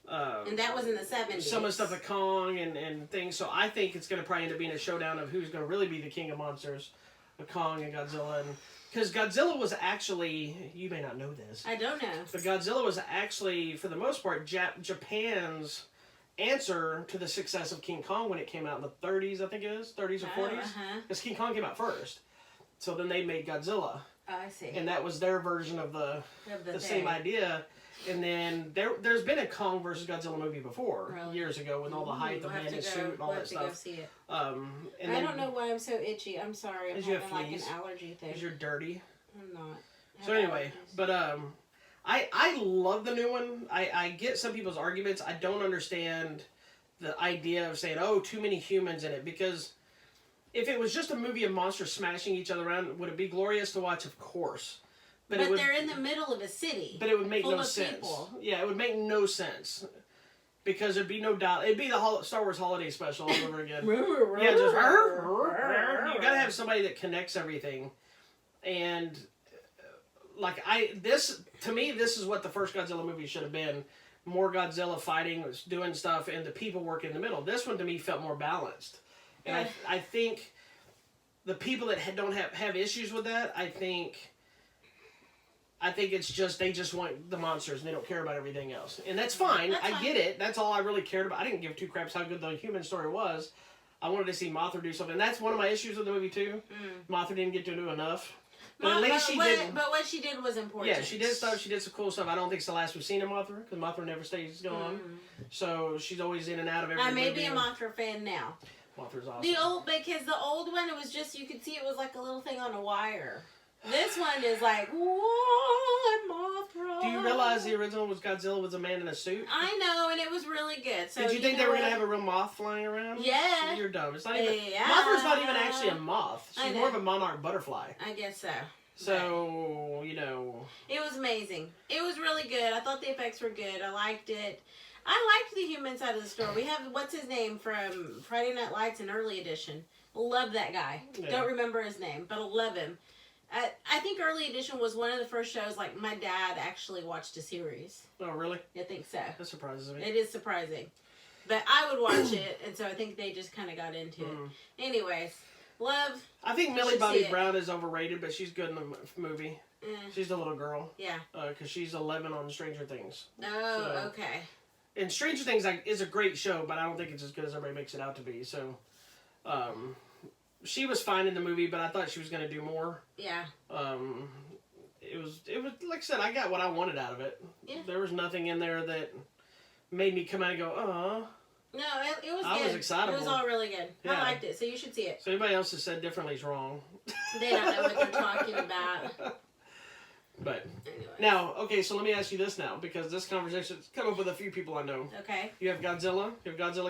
and that was in the 70s. Some of the stuff with Kong and things. So I think it's going to probably end up being a showdown of who's going to really be the king of monsters. Kong and Godzilla. Because Godzilla was actually... You may not know this. I don't know. But Godzilla was actually, for the most part, Japan's answer to the success of King Kong when it came out in the 30s, I think it is, 30s or 40s. Because King Kong came out first. So then they made Godzilla. Oh, I see. And that was their version of the same idea. And then there's been a Kong versus Godzilla movie before, years ago, with all the height, the man in suit, and all that stuff. Go see it. And I don't know why I'm so itchy. I'm sorry. I'm having like an allergy thing. Because you're dirty. I'm not. So anyway, but I love the new one. I get some people's arguments. I don't understand the idea of saying, oh, too many humans in it. Because if it was just a movie of monsters smashing each other around, would it be glorious to watch? Of course. But they're in the middle of a city. But it would make no sense. People. Yeah, it would make no sense. Because there'd be no doubt. It'd be the Star Wars Holiday Special all over again. Yeah, just... You gotta have somebody that connects everything. And... Like, to me, this is what the first Godzilla movie should have been. More Godzilla fighting, doing stuff, and the people work in the middle. This one, to me, felt more balanced. And I think the people that don't have issues with that, I think it's just, they just want the monsters, and they don't care about everything else. And that's fine. I get it. That's all I really cared about. I didn't give two craps how good the human story was. I wanted to see Mothra do something. And that's one of my issues with the movie, too. Mothra didn't get to do enough. But at least she did. But what she did was important. Yeah, she did stuff. She did some cool stuff. I don't think it's the last we've seen of Mothra, because Mothra never stays gone. So she's always in and out of every movie. I may be a Mothra fan now. Mothra's awesome. Because the old one, it was just, you could see it was like a little thing on a wire. This one is like, what, Mothra? Do you realize the original was Godzilla was a man in a suit? I know, and it was really good. So did you think they were going to have a real moth flying around? Yeah. You're dumb. It's not even. Mothra's not even actually a moth. She's more of a monarch butterfly. I guess so. So, you know. It was amazing. It was really good. I thought the effects were good. I liked it. I liked the human side of the story. We have, what's his name from Friday Night Lights in early edition. Love that guy. Yeah. Don't remember his name, but I love him. I think early edition was one of the first shows, like, my dad actually watched a series. Oh, really? I think so. That surprises me. It is surprising. But I would watch it, and so I think they just kind of got into it. Anyways, love. I think Millie Bobby Brown is overrated, but she's good in the movie. She's the little girl. Yeah. Because she's 11 on Stranger Things. Oh, so, okay. And Stranger Things is a great show, but I don't think it's as good as everybody makes it out to be. So, she was fine in the movie, but I thought she was going to do more. Yeah. It was like I said, I got what I wanted out of it. Yeah. There was nothing in there that made me come out and go, oh. No, it was good. I was excited. It was all really good. Yeah. I liked it, so you should see it. So anybody else that said differently is wrong. They don't know what they're talking about. But now, okay, so let me ask you this now, because this conversation's come up with a few people I know. Okay. You have Godzilla,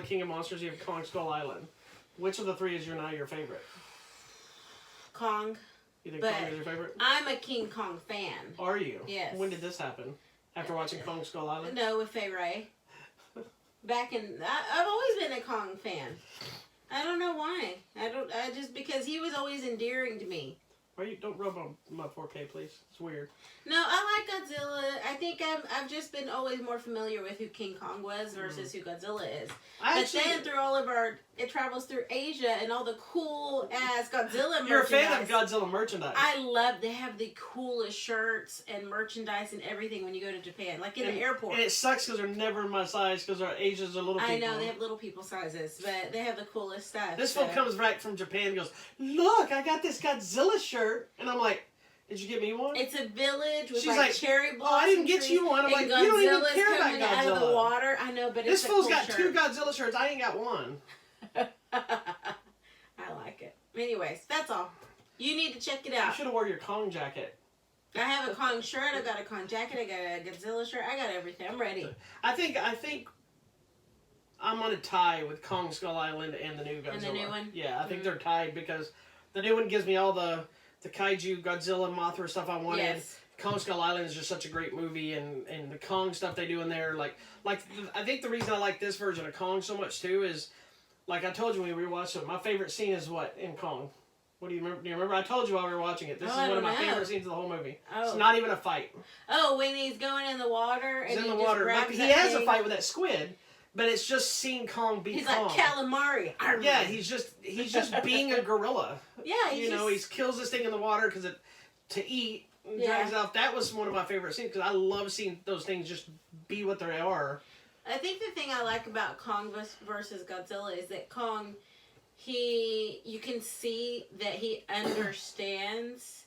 King of Monsters, you have Kong Skull Island. Which of the three is your favorite? Kong. You think Kong is your favorite? I'm a King Kong fan. Are you? Yes. When did this happen? After watching Kong Skull Island? No, with Fay Ray. I've always been a Kong fan. I don't know why. I just because he was always endearing to me. Why you don't rub on my 4K, please? It's weird. No, I like Godzilla. I think I've just been always more familiar with who King Kong was versus who Godzilla is. Then through all of it travels through Asia and all the cool ass Godzilla merchandise. You're a fan of Godzilla merchandise. They have the coolest shirts and merchandise and everything when you go to Japan, like in the airport. And it sucks because they're never in my size because our Asians are little people. I know, they have little people sizes, but they have the coolest stuff. This fool comes back from Japan and goes, look, I got this Godzilla shirt. And I'm like, did you get me one? It's a village with She's like cherry blossom. Oh, I didn't get you one. I'm like, you don't even care about Godzilla. Out of the water. I know, but this it's fool's got two Godzilla shirts. I ain't got one. I like it. Anyways, that's all. You need to check it out. You should have wore your Kong jacket. I have a Kong shirt. I got a Kong jacket. I got a Godzilla shirt. I got everything. I'm ready. I think I'm on a tie with Kong Skull Island and the new Godzilla. And the new one? Yeah, I think they're tied because the new one gives me all the kaiju, Godzilla, Mothra stuff I wanted. Yes. Kong Skull Island is just such a great movie, and the Kong stuff they do in there, I think the reason I like this version of Kong so much too is, like I told you when we were watching it, my favorite scene is what in Kong? What do you remember? Do you remember? I told you while we were watching it. This is one of my favorite scenes of the whole movie. Oh. It's not even a fight. Oh, when he's going in the water and he's in the water. He has a fight with that squid. But it's just seeing Kong be Kong. He's like calamari. Yeah, he's just being a gorilla. Yeah, he kills this thing in the water because to eat. Drags out. That was one of my favorite scenes because I love seeing those things just be what they are. I think the thing I like about Kong versus Godzilla is that Kong, you can see that he understands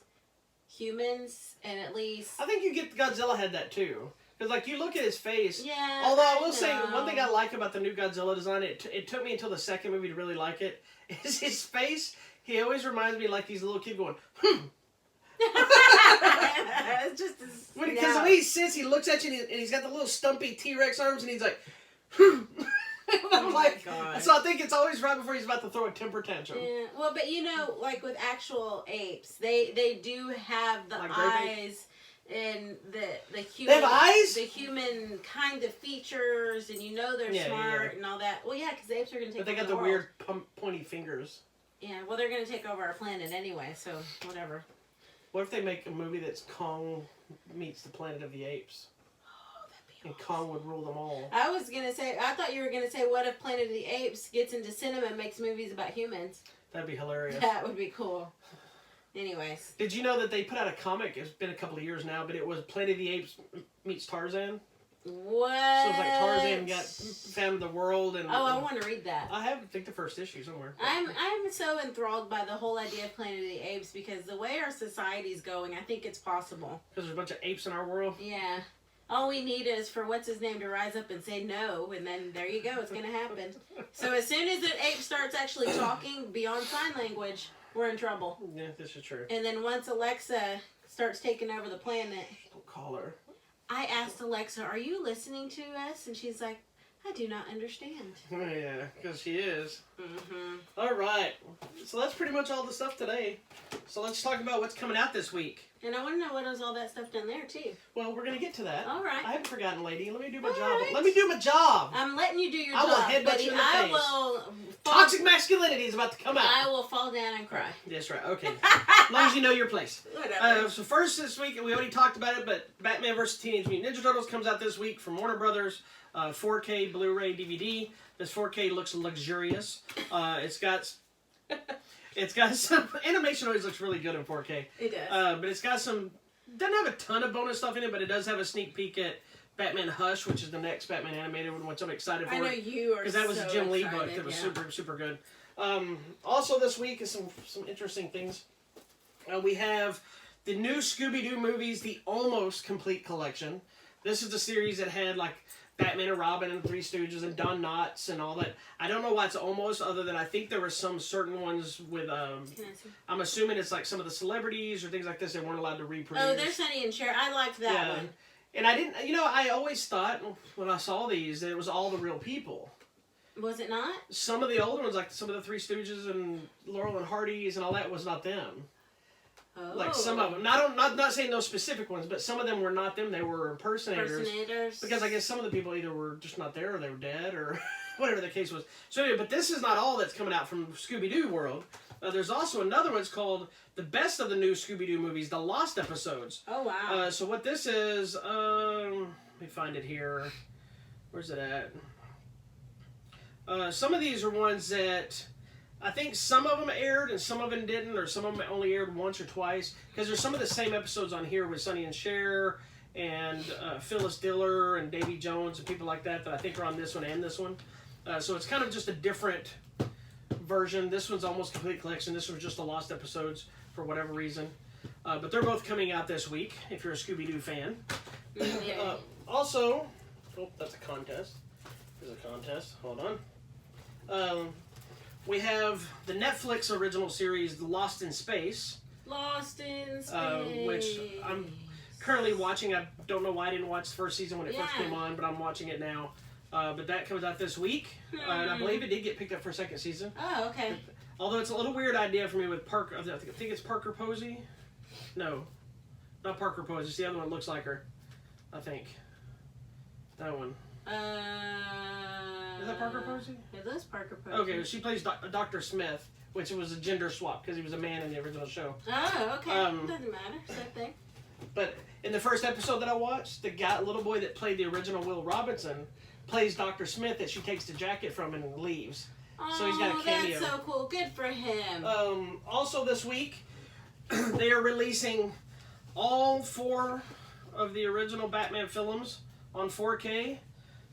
humans, and at least... I think you get Godzilla had that too. Because, like, you look at his face. Yeah, although I will say, one thing I like about the new Godzilla design, it took me until the second movie to really like it, is his face. He always reminds me like he's a little kid going, It's just because the way he sits, he looks at you and he's got the little stumpy T-Rex arms, and he's like, I'm like, God. So I think it's always right before he's about to throw a temper tantrum. Yeah. Well, but like with actual apes, they do have the like eyes and the human. They have eyes? The human kind of features, and they're smart and all that. Well, yeah, because the apes are going to take. But they over got the world. weird pointy fingers. Yeah, well, they're going to take over our planet anyway, so whatever. What if they make a movie that's Kong meets the Planet of the Apes? Oh, that'd be And awesome. Kong would rule them all. I thought you were going to say, what if Planet of the Apes gets into cinema and makes movies about humans? That'd be hilarious. That would be cool. Anyways. Did you know that they put out a comic? It's been a couple of years now, but it was Planet of the Apes meets Tarzan. What? So it's like Tarzan got found the world, and I want to read that. I think the first issue somewhere. I'm so enthralled by the whole idea of Planet of the Apes because the way our society's going, I think it's possible. Because there's a bunch of apes in our world. Yeah. All we need is for what's his name to rise up and say no, and then there you go, it's going to happen. So as soon as an ape starts actually talking beyond sign language, we're in trouble. Yeah, this is true. And then once Alexa starts taking over the planet, Don't call her. I asked Alexa, "Are you listening to us?" And she's like, "I do not understand." Yeah, because she is. Mm-hmm. All right. So that's pretty much all the stuff today. So let's talk about what's coming out this week. And I want to know what is all that stuff done there, too. Well, we're going to get to that. All right. I haven't forgotten, lady. Let me do my All job. right. Let me do my job. I'm letting you do your I job, will headbutt buddy. you in the I face. will... Toxic masculinity is about to come out. I will fall down and cry. That's right. Okay. As long as you know your place. Whatever. So first this week, we already talked about it, but Batman vs. Teenage Mutant Ninja Turtles comes out this week from Warner Brothers. 4K Blu-ray DVD. This 4K looks luxurious. It's got some animation. Always looks really good in 4K. It does. But it's got some. Doesn't have a ton of bonus stuff in it, but it does have a sneak peek at Batman Hush, which is the next Batman animated one, which I'm excited for. I know you are. Because that was so a Jim Lee excited, book that was yeah. super good. Also this week is some interesting things. We have the new Scooby-Doo movies, the Almost Complete Collection. This is the series that had like Batman and Robin and Three Stooges and Don Knotts and all that. I don't know why it's almost, other than I think there were some certain ones with, I'm assuming it's like some of the celebrities or things like this they weren't allowed to reproduce. Oh, there's Sonny and Cher. I liked that one. And I didn't, I always thought when I saw these that it was all the real people. Was it not? Some of the older ones, like some of the Three Stooges and Laurel and Hardy's and all that, was not them. Oh. Like some of them. Not saying those specific ones, but some of them were not them. They were impersonators. Because I guess some of the people either were just not there or they were dead or whatever the case was. So anyway, but this is not all that's coming out from Scooby-Doo world. There's also another one. It's called The Best of the New Scooby-Doo Movies, The Lost Episodes. Oh, wow. So what this is, let me find it here. Where's it at? Some of these are ones that I think some of them aired and some of them didn't, or some of them only aired once or twice. Because there's some of the same episodes on here with Sonny and Cher and Phyllis Diller and Davy Jones and people like that I think are on this one and this one. So it's kind of just a different version. This one's Almost Complete Collection. This one's just the Lost Episodes for whatever reason. But they're both coming out this week if you're a Scooby-Doo fan. Yeah. Also, that's a contest. There's a contest. Hold on. We have the Netflix original series, Lost in Space. Lost in Space. Which I'm currently watching. I don't know why I didn't watch the first season when it first came on, but I'm watching it now. But that comes out this week. And I believe it did get picked up for a second season. Oh, okay. Although it's a little weird idea for me with Parker. I think it's Parker Posey. No, not Parker Posey. It's the other one looks like her. I think. That one. Is that Parker Posey? It is Parker Posey. Okay, she plays Dr. Smith, which was a gender swap because he was a man in the original show. Oh, okay. Doesn't matter. Same thing. But in the first episode that I watched, the little boy that played the original Will Robinson plays Dr. Smith that she takes the jacket from and leaves. Oh, so he's got a cameo. That's so cool. Good for him. Also this week, they are releasing all 4 of the original Batman films on 4K.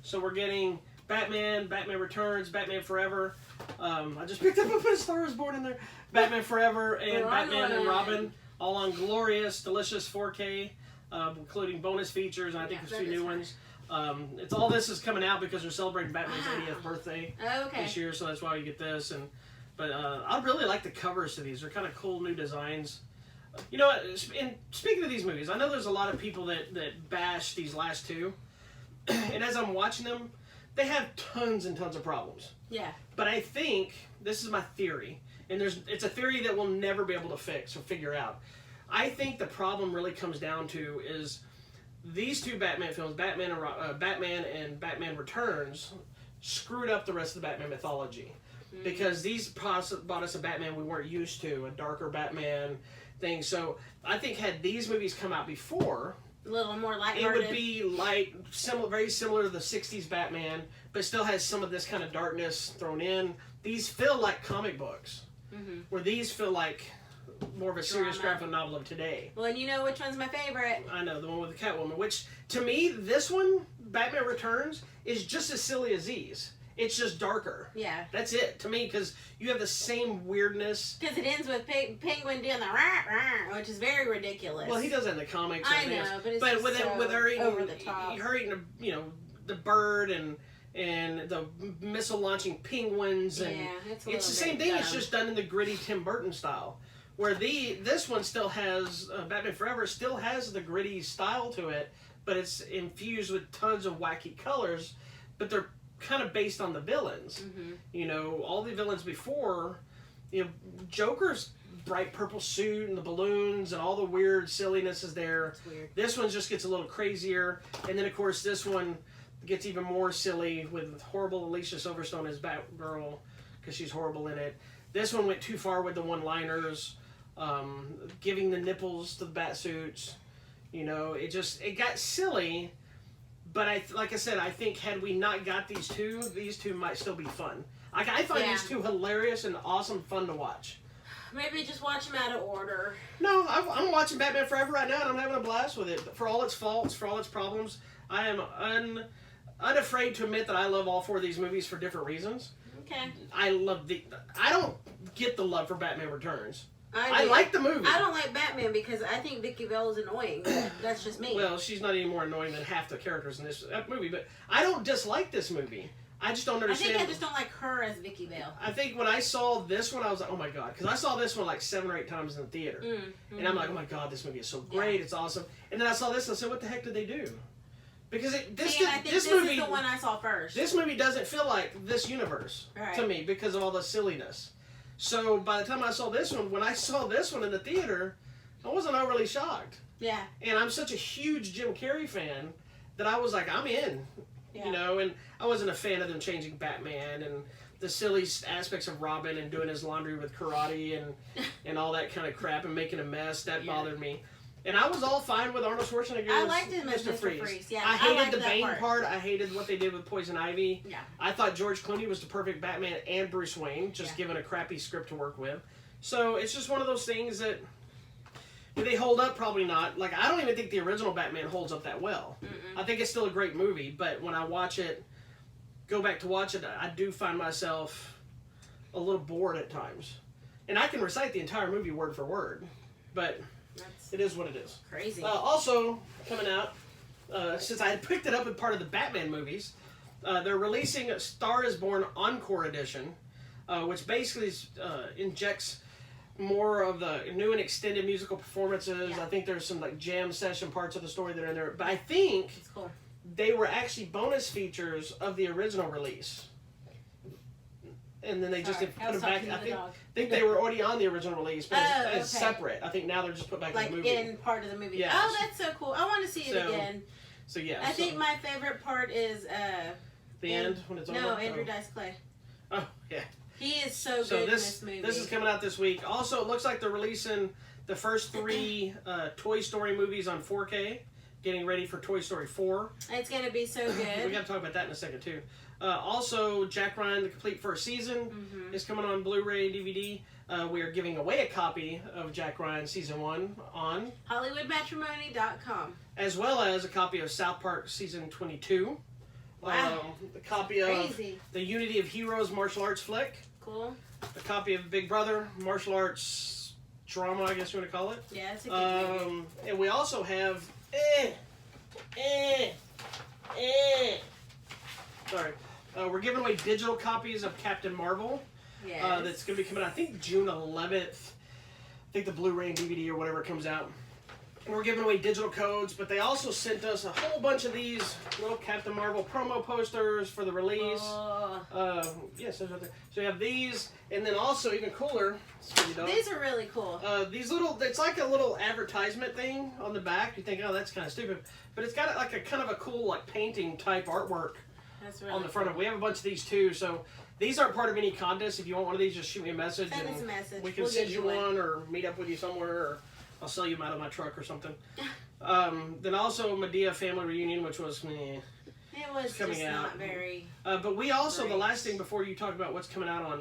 So we're getting Batman, Batman Returns, Batman Forever. I just picked up a Star Wars Born in there. Batman Forever and Batman and Robin, all on glorious, delicious 4K, including bonus features, and I think there's 2 new ones. It's all this is coming out because we're celebrating Batman's 80th birthday this year, so that's why we get this. But I really like the covers to these. They're kind of cool new designs. You know, and speaking of these movies, I know there's a lot of people that bash these last 2, and as I'm watching them, they have tons and tons of problems. Yeah. But I think, this is my theory, and it's a theory that we'll never be able to fix or figure out. I think the problem really comes down to is these 2 Batman films, Batman and Batman Returns, screwed up the rest of the Batman mythology. Because these brought us a Batman we weren't used to, a darker Batman thing. So I think had these movies come out before, a little more lighthearted, it would be light, very similar to the 60s Batman, but still has some of this kind of darkness thrown in. These feel like comic books, where these feel like more of a serious graphic novel of today. Well, and you know which one's my favorite? I know, the one with the Catwoman, which, to me, this one, Batman Returns, is just as silly as these. It's just darker. Yeah. That's it, to me, because you have the same weirdness. Because it ends with Penguin doing the rah, which is very ridiculous. Well, he does that in the comics. I know, but it's just with her eating, over the top. Her eating, the bird and the missile launching penguins. And it's the same thing. Dumb. It's just done in the gritty Tim Burton style. Where this one still has, Batman Forever still has the gritty style to it, but it's infused with tons of wacky colors, but they're kind of based on the villains. All the villains before, Joker's bright purple suit and the balloons and all the weird silliness is there. Weird. This one just gets a little crazier, and then of course this one gets even more silly with horrible Alicia Silverstone as Batgirl, because she's horrible in it. This one went too far with the one-liners, giving the nipples to the bat suits. It got silly. But like I said, I think had we not got these two might still be fun. I find these 2 hilarious and awesome fun to watch. Maybe just watch them out of order. No, I'm watching Batman Forever right now, and I'm having a blast with it. For all its faults, for all its problems, I am unafraid to admit that I love all 4 of these movies for different reasons. Okay. I don't get the love for Batman Returns. I like the movie. I don't like Batman because I think Vicky Vale is annoying. That's just me. Well, she's not any more annoying than half the characters in this movie, but I don't dislike this movie. I just don't understand. I think I just don't like her as Vicky Vale. I think when I saw this one, I was like, oh my god. Because I saw this one like 7 or 8 times in the theater. And I'm like, oh my god, this movie is so great. It's awesome. And then I saw this and I said, what the heck did they do? Because this movie is the one I saw first. This movie doesn't feel like this universe to me because of all the silliness. So by the time I saw this one, when I saw this one in the theater, I wasn't overly shocked. Yeah. And I'm such a huge Jim Carrey fan that I was like, I'm in. Yeah. And I wasn't a fan of them changing Batman and the silly aspects of Robin and doing his laundry with karate and all that kind of crap and making a mess. That bothered me. And I was all fine with Arnold Schwarzenegger I liked him as Mr. Freeze. Yeah, I hated the Bane part. I hated what they did with Poison Ivy. Yeah. I thought George Clooney was the perfect Batman and Bruce Wayne, just given a crappy script to work with. So it's just one of those things that... Do they hold up? Probably not. Like, I don't even think the original Batman holds up that well. I think it's still a great movie, but when I go back to watch it, I do find myself a little bored at times. And I can recite the entire movie word for word, but... It is what it is. Crazy. Also, coming out, since I had picked it up as part of the Batman movies, they're releasing a Star is Born Encore Edition, which basically injects more of the new and extended musical performances. Yeah. I think there's some like jam session parts of the story that are in there. But I think they were actually bonus features of the original release. And then they just put them back. I think they were already on the original release, but it's separate. I think now they're just put back in the movie. Like in part of the movie. Yeah. Oh, that's so cool. I want to see it again. So yeah. I think my favorite part is the end when it's over. No, Andrew Dice Clay. Oh yeah. He is so good in this movie. This is coming out this week. Also, it looks like they're releasing the first 3 Toy Story movies on 4K. Getting ready for Toy Story 4. It's gonna be so good. We got to talk about that in a second too. Also, Jack Ryan, the complete first season, is coming on Blu-ray and DVD. We are giving away a copy of Jack Ryan Season 1 on HollywoodMatrimony.com. As well as a copy of South Park Season 22 Wow. A copy of the Unity of Heroes martial arts flick. Cool. A copy of Big Brother martial arts drama, I guess you want to call it. Yeah, it's a good movie. And we also have sorry. We're giving away digital copies of Captain Marvel. Yes. That's going to be coming out, I think, June 11th. I think the Blu-ray and DVD or whatever comes out. And we're giving away digital codes, but they also sent us a whole bunch of these little Captain Marvel promo posters for the release. Yes, there's right there. So you have these, and then also, even cooler, these are really cool. These little, it's like a little advertisement thing on the back. You think, oh, that's kind of stupid. But it's got like a kind of a cool like painting type artwork on the front of it. We have a bunch of these too, so these aren't part of any contest. If you want one of these, just shoot me a message. Send us a message. We can send you one or meet up with you somewhere, or I'll sell you them out of my truck or something. Then also Medea Family Reunion, which was it was coming out. Not very. But we also, the last thing before you talk about what's coming out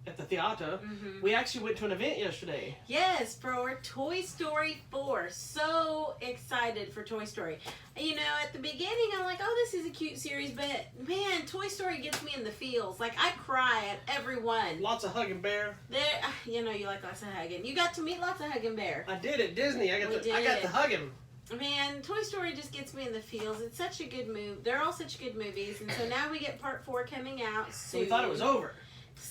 at the theater, we actually went to an event yesterday. Yes, for Toy Story 4. So excited for Toy Story. You know, at the beginning, I'm like, oh, this is a cute series, but man, Toy Story gets me in the feels. Like, I cry at every one. Lots of hugging bear. You know, you like lots of hugging. You got to meet lots of hugging bear. I did at Disney. I got to hug him. Man, Toy Story just gets me in the feels. It's such a good movie. They're all such good movies. And so now we get part 4 coming out soon. We thought it was over.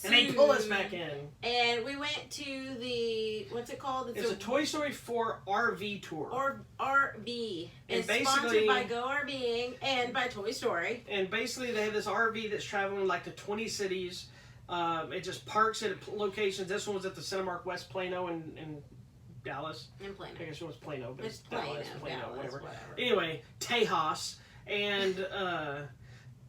And they pull us back in. And we went to the, what's it called? It's a Toy Story 4 RV tour. Or RV. And it's sponsored by Go RVing and by Toy Story. And basically they have this RV that's traveling like to 20 cities. It just parks at locations. This one was at the Cinemark West Plano in Dallas. In Plano. I guess it was Plano, but it's Plano, Plano, whatever. Whatever. Anyway, Tejas. And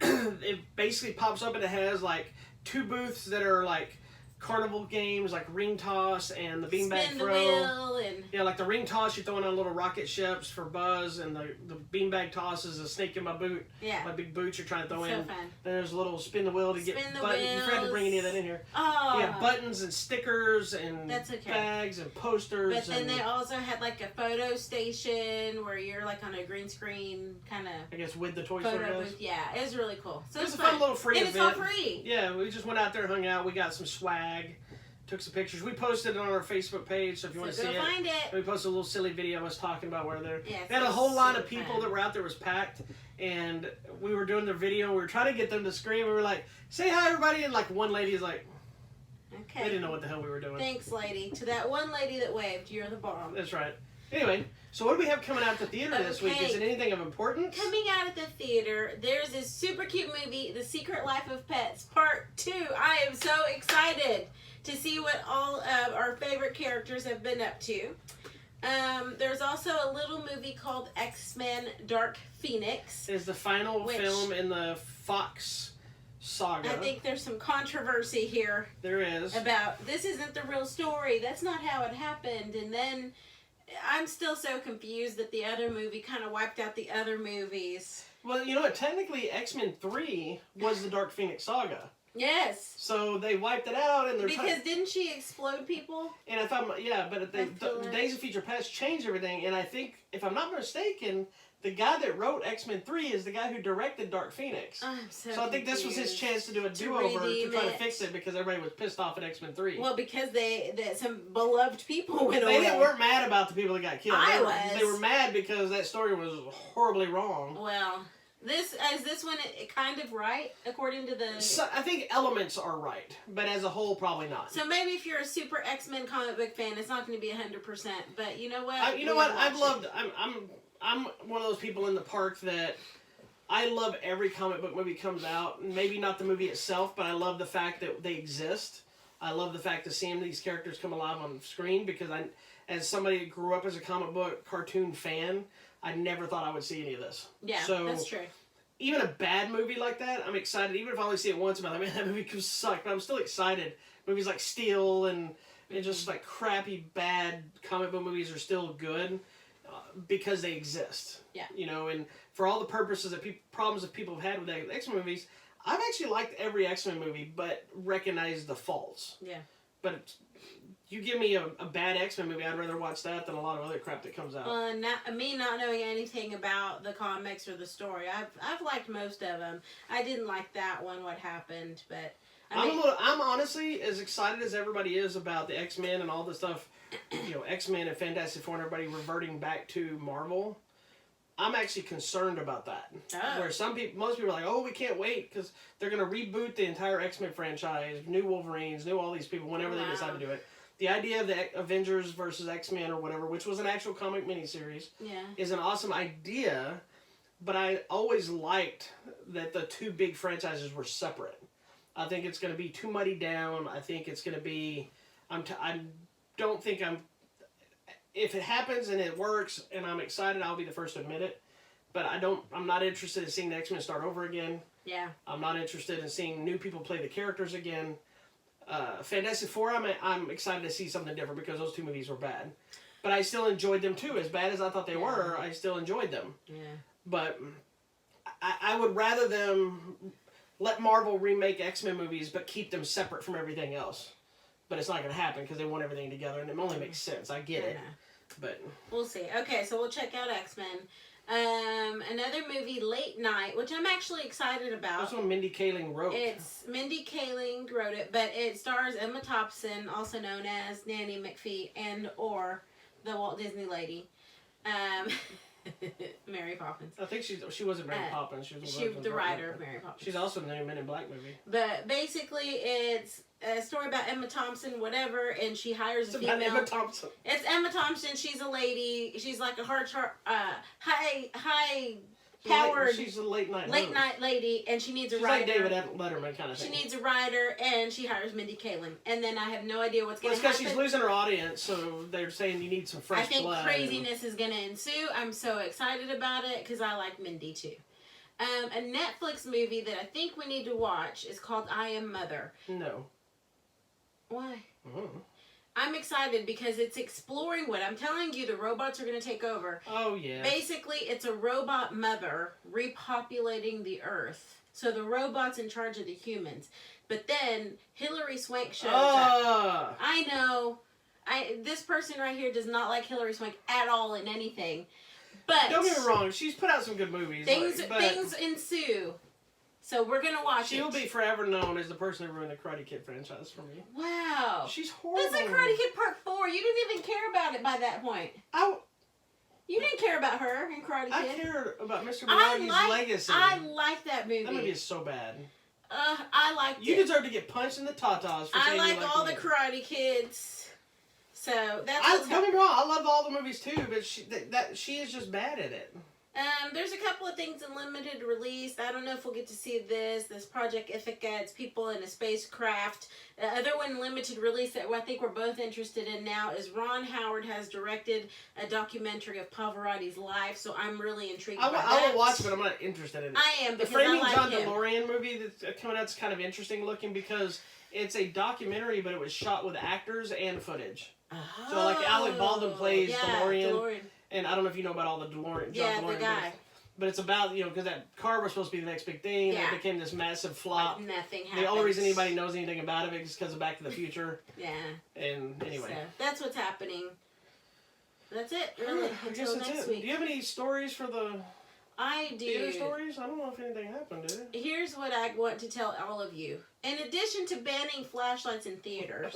it basically pops up and it has like 2 booths that are like carnival games, like ring toss and the beanbag Spin throw. The wheel and... Yeah, like the ring toss, you're throwing on little rocket ships for Buzz, and the beanbag toss is a snake in my boot. Yeah. My big boots you're trying to throw in. So fun. Then there's a little spin the wheel to get buttons. You forgot to bring any of that in here. Oh. Yeah, buttons and stickers and That's okay. bags and posters. But then they also had like a photo station where you're like on a green screen kind of. I guess with the Toy Story guys. Booth. Yeah, it was really cool. So it was a fun little free event. And it's all free. Yeah, we just went out there, hung out. We got some swag. Took some pictures. We posted it on our Facebook page, so if you want to see it. Find it. We posted a little silly video of us talking about where they're. Yeah, they had a whole line of people that were out there. It was packed, and we were doing their video. We were trying to get them to scream. We were like, "Say hi, everybody!" And like one lady is like, "Okay." They didn't know what the hell we were doing. Thanks, lady. To that one lady that waved, you're the bomb. That's right. Anyway, so what do we have coming out at the theater this week? Is it anything of importance? Coming out at the theater, there's this super cute movie, The Secret Life of Pets, Part 2. I am so excited to see what all of our favorite characters have been up to. There's also a little movie called X-Men Dark Phoenix. Is the final film in the Fox saga. I think there's some controversy here. There is. About, this isn't the real story. That's not how it happened. And then I'm still so confused that the other movie kind of wiped out the other movies. Well, you know what? Technically, X-Men 3 was the Dark Phoenix saga. Yes. So they wiped it out, and they're because didn't she explode people? And if I'm but the Days of Future Past changed everything, and I think if I'm not mistaken, the guy that wrote X-Men 3 is the guy who directed Dark Phoenix. I'm so I think this was his chance to do a do-over to try to fix it because everybody was pissed off at X-Men 3. Well, because some beloved people went away. They weren't mad about the people that got killed. They were mad because that story was horribly wrong. Well. Is this one kind of right according to the? So, I think elements are right, but as a whole, probably not. So maybe if you're a super X-Men comic book fan, it's not going to be 100%. But you know what? I'm one of those people in the park that I love every comic book movie comes out. Maybe not the movie itself, but I love the fact that they exist. I love the fact of seeing these characters come alive on screen because as somebody that grew up as a comic book cartoon fan, I never thought I would see any of this. Yeah, that's true. Even a bad movie like that, I'm excited. Even if I only see it once, I'm like, man, that movie could suck. But I'm still excited. Movies like Steel and just like crappy, bad comic book movies are still good because they exist. Yeah. You know, and for all the purposes problems that people have had with the X-Men movies, I've actually liked every X-Men movie, but recognized the faults. Yeah. But you give me a bad X-Men movie, I'd rather watch that than a lot of other crap that comes out. Me not knowing anything about the comics or the story, I've liked most of them. I didn't like that one, what happened, but I'm honestly as excited as everybody is about the X-Men and all the stuff, X-Men and Fantastic Four and everybody reverting back to Marvel. I'm actually concerned about that. Oh. Where most people are like, oh, we can't wait because they're going to reboot the entire X-Men franchise, new Wolverines, new all these people, whenever they decide to do it. The idea of the Avengers versus X-Men or whatever, which was an actual comic miniseries, is an awesome idea, but I always liked that the two big franchises were separate. I think it's going to be too muddy down. I think it's going to be... I don't think I'm... If it happens and it works and I'm excited, I'll be the first to admit it. But I'm not interested in seeing the X-Men start over again. Yeah. I'm not interested in seeing new people play the characters again. Fantastic Four, I'm excited to see something different because those two movies were bad. But I still enjoyed them too. As bad as I thought they were, I still enjoyed them. Yeah. But I would rather them let Marvel remake X-Men movies but keep them separate from everything else. But it's not going to happen because they want everything together, and it only makes sense. I get it. But we'll see. Okay, so we'll check out X-Men. Another movie, Late Night, which I'm actually excited about. That's what Mindy Kaling wrote. Mindy Kaling wrote it, but it stars Emma Thompson, also known as Nanny McPhee, or the Walt Disney lady. Mary Poppins. I think she wasn't Mary Poppins. She was the writer of Mary Poppins. She's also in the new Men in Black movie. But basically, it's a story about Emma Thompson, whatever, and she hires a female. It's about Emma Thompson. It's Emma Thompson. She's a lady. She's like a high-powered. She's a late night lady, and she needs a she's writer. She's like David Letterman kind of thing. She needs a writer, and she hires Mindy Kaling. And then I have no idea what's going to happen. It's because she's losing her audience, so they're saying you need some fresh blood. I think craziness is going to ensue. I'm so excited about it because I like Mindy too. A Netflix movie that I think we need to watch is called I Am Mother. No. Why? Mm-hmm. I'm excited because it's exploring what I'm telling you. The robots are going to take over. Oh, yeah. Basically, it's a robot mother repopulating the Earth. So the robot's in charge of the humans. But then Hilary Swank shows up. I know. This person right here does not like Hilary Swank at all in anything. But don't get me wrong. She's put out some good movies. Things ensue. So we're going to watch She'll be forever known as the person who ruined the Karate Kid franchise for me. Wow. She's horrible. This is Karate Kid Part 4. You didn't even care about it by that point. You didn't care about her in Karate Kid. I cared about Mr. Miyagi's legacy. I like that movie. That movie is so bad. I liked it. You deserve to get punched in the tatas for saying you like all the Karate Kids. So that's don't get me wrong. I love all the movies too, but she is just bad at it. There's a couple of things in limited release. I don't know if we'll get to see this Project Ithaca. It's people in a spacecraft. The other one, limited release, that I think we're both interested in now is Ron Howard has directed a documentary of Pavarotti's life, so I'm really intrigued by that. I will watch it, but I'm not interested in it. I am, because the Framing I like John him. DeLorean movie that's coming out is kind of interesting looking because it's a documentary, but it was shot with actors and footage. Oh, so like Alec Baldwin plays DeLorean. And I don't know if you know about all the DeLorean. The guy. But it's about, because that car was supposed to be the next big thing. Yeah. And it became this massive flop. Like nothing happened. The only reason anybody knows anything about it is because of Back to the Future. Yeah. And anyway. So that's what's happening. That's it, really. Until next week. Do you have any stories for the I do. theater stories? I don't know if anything happened, did it? Here's what I want to tell all of you. In addition to banning flashlights in theaters,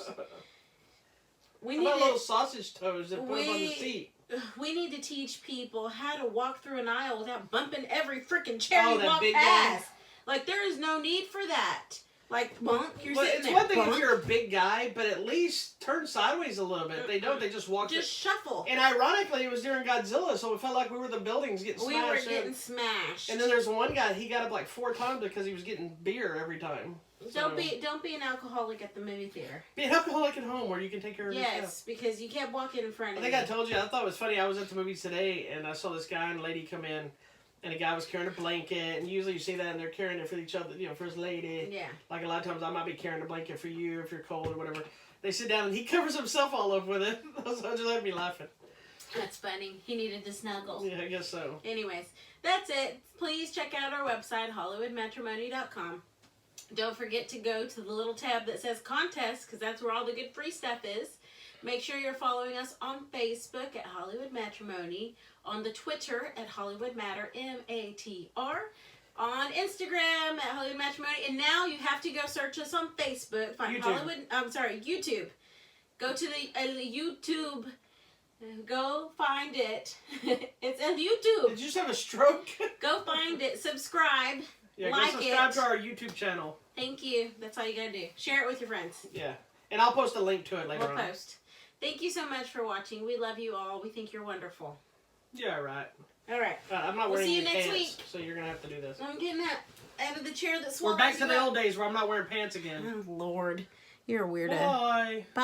we need little sausage toes that put them on the seat. We need to teach people how to walk through an aisle without bumping every freaking chair you walk past. Guy? Like, there is no need for that. Like, bunk, you're sitting it's there. One thing if you're a big guy, but at least turn sideways a little bit. They don't. They just walk. Just shuffle. And ironically, it was during Godzilla, so it felt like we were the buildings getting smashed. We were getting smashed. And then there's one guy, he got up like 4 times because he was getting beer every time. So, don't be an alcoholic at the movie theater. Be an alcoholic at home where you can take care of yourself. Yes, because you kept walking in front of me. I think I told you, I thought it was funny. I was at the movies today, and I saw this guy and lady come in, and a guy was carrying a blanket, and usually you see that, and they're carrying it for each other, for his lady. Yeah. Like a lot of times I might be carrying a blanket for you if you're cold or whatever. They sit down, and he covers himself all up with it. So just let me laughing. That's funny. He needed to snuggle. Yeah, I guess so. Anyways, that's it. Please check out our website, HollywoodMatrimony.com. Don't forget to go to the little tab that says contest, because that's where all the good free stuff is. Make sure you're following us on Facebook at Hollywood Matrimony, on the Twitter at Hollywood Matter, M-A-T-R, on Instagram at Hollywood Matrimony, and now you have to go search us on Facebook. Find YouTube. Go to the YouTube. Go find it. It's on YouTube. Did you just have a stroke? Go find it. Subscribe. Yeah, like go subscribe to our YouTube channel. Thank you. That's all you gotta do. Share it with your friends. Yeah. And I'll post a link to it later on. We'll post. Thank you so much for watching. We love you all. We think you're wonderful. Yeah, right. All right. I'm not wearing see you any next pants, week. so you're going to have to do this. I'm getting out of the chair that swallows. We're back to the old days where I'm not wearing pants again. Oh, Lord. You're a weirdo. Bye. Bye.